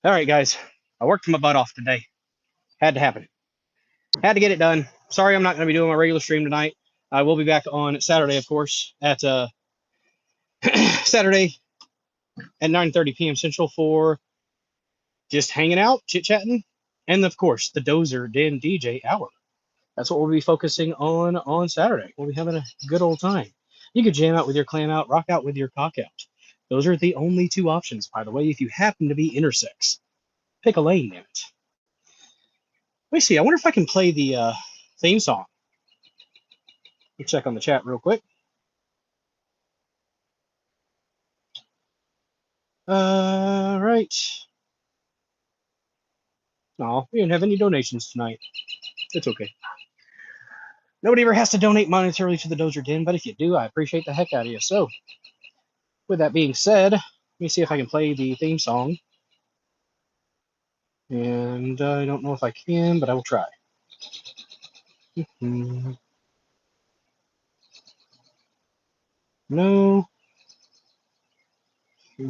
All right, guys. I worked my butt off today. Had to happen. Had to get it done. Sorry I'm not going to be doing my regular stream tonight. I will be back on Saturday, of course, at Saturday at 9:30 p.m. Central for just hanging out, chit-chatting, and of course, the Dozer Den DJ hour. That's what we'll be focusing on Saturday. We'll be having a good old time. You could jam out with your clam out, rock out with your cock out. Those are the only two options, by the way, if you happen to be intersex. Pick a lane, damn it. Let me see. I wonder if I can play the theme song. Let me check on the chat real quick. Right. No, we didn't have any donations tonight. It's okay. Nobody ever has to donate monetarily to the Dozer Den, but if you do, I appreciate the heck out of you. So, with that being said, let me see if I can play the theme song. And I don't know if I can, but I will try. No.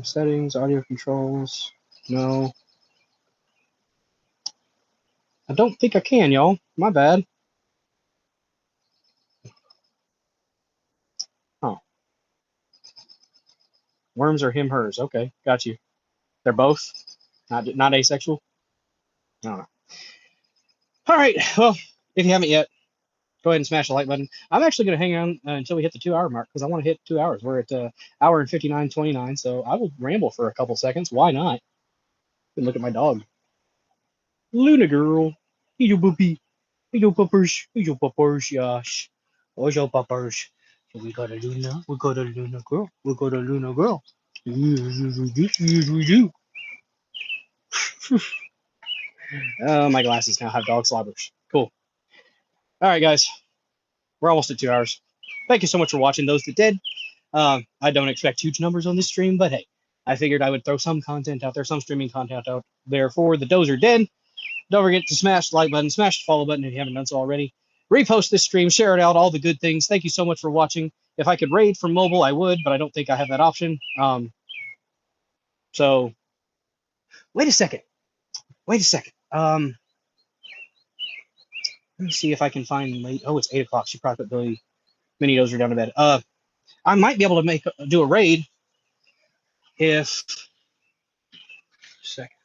Settings, audio controls. No. I don't think I can, y'all. My bad. Oh. Worms are him, hers. Okay, got you. They're both? Not asexual? I don't know. All right. Well, if you haven't yet, go ahead and smash the like button. I'm actually going to hang on until we hit the 2 hour mark because I want to hit 2 hours. We're at hour and 59:29, so I will ramble for a couple seconds. Why not? You can look at my dog. Luna girl. Hey, your puppy. Hey, your puppers. Hey, your puppers. Yash. Where's your puppers? So we got a Luna. We got a Luna girl. We got a Luna girl. Yes, we do. Oh, my glasses now have dog slobbers. Cool. All right, guys. We're almost at 2 hours. Thank you so much for watching. Those that did. I don't expect huge numbers on this stream, but hey, I figured I would throw some content out there, some streaming content out there for the Dozer Den. Don't forget to smash the like button, smash the follow button if you haven't done so already. Repost this stream, share it out, all the good things. Thank you so much for watching. If I could raid from mobile, I would, but I don't think I have that option. So, wait a second. Wait a second. Let me see if I can find late. Oh, it's 8 o'clock. She probably put Billy Mini Dozer down to bed. I might be able to do a raid if. Second.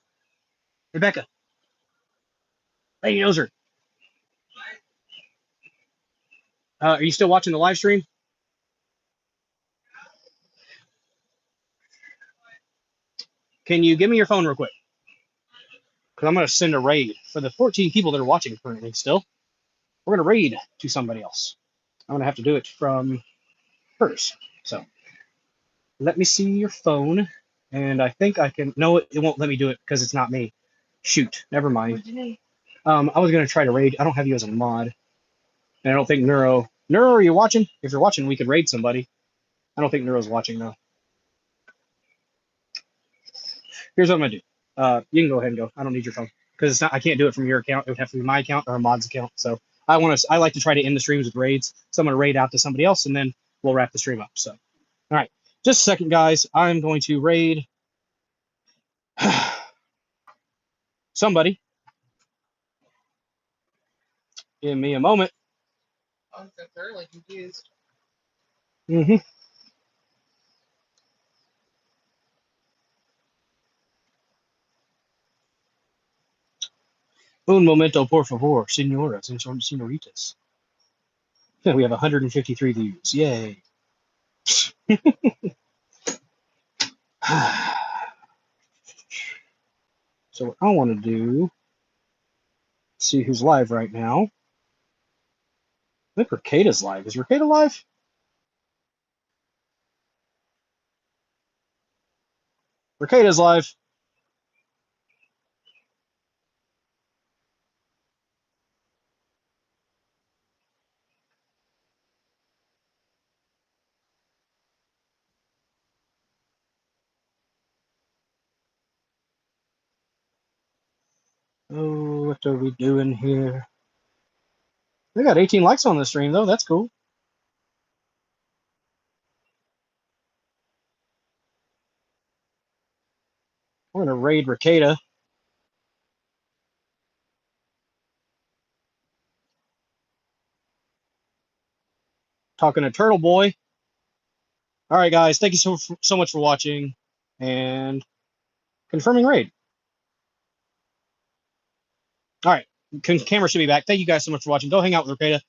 Rebecca, Lady Dozer. Are you still watching the live stream? Can you give me your phone real quick? Because I'm going to send a raid for the 14 people that are watching currently still. We're going to raid to somebody else. I'm going to have to do it from hers. So let me see your phone. And I think I can. No, it won't let me do it because it's not me. Shoot. Never mind. I was going to try to raid. I don't have you as a mod. And I don't think Neuro. Neuro, are you watching? If you're watching, we could raid somebody. I don't think Neuro's watching though. Here's what I'm gonna do. You can go ahead and go. I don't need your phone because it's not. I can't do it from your account. It would have to be my account or a mod's account. So I want to. I like to try to end the streams with raids. So I'm gonna raid out to somebody else, and then we'll wrap the stream up. So, all right, just a second, guys. I'm going to raid somebody. Give me a moment. I'm thoroughly confused. Mm-hmm. Un momento, por favor, señoras and señoritas. We have 153 views. Yay. So what I want to do, see who's live right now. I think Ricada's live. Is Ricada live? Ricada's live. Oh, what are we doing here? We got 18 likes on the stream, though. That's cool. We're going to raid Ricada. Talking to Turtle Boy. All right, guys. Thank you so much for watching. And confirming raid. All right. Camera should be back. Thank you guys so much for watching. Go hang out with Ricada.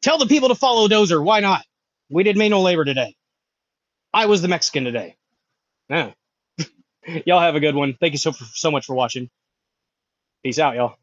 Tell the people to follow Dozer. Why not? We did manual labor today. I was the Mexican today. Yeah. Y'all have a good one. Thank you so much for watching. Peace out, y'all.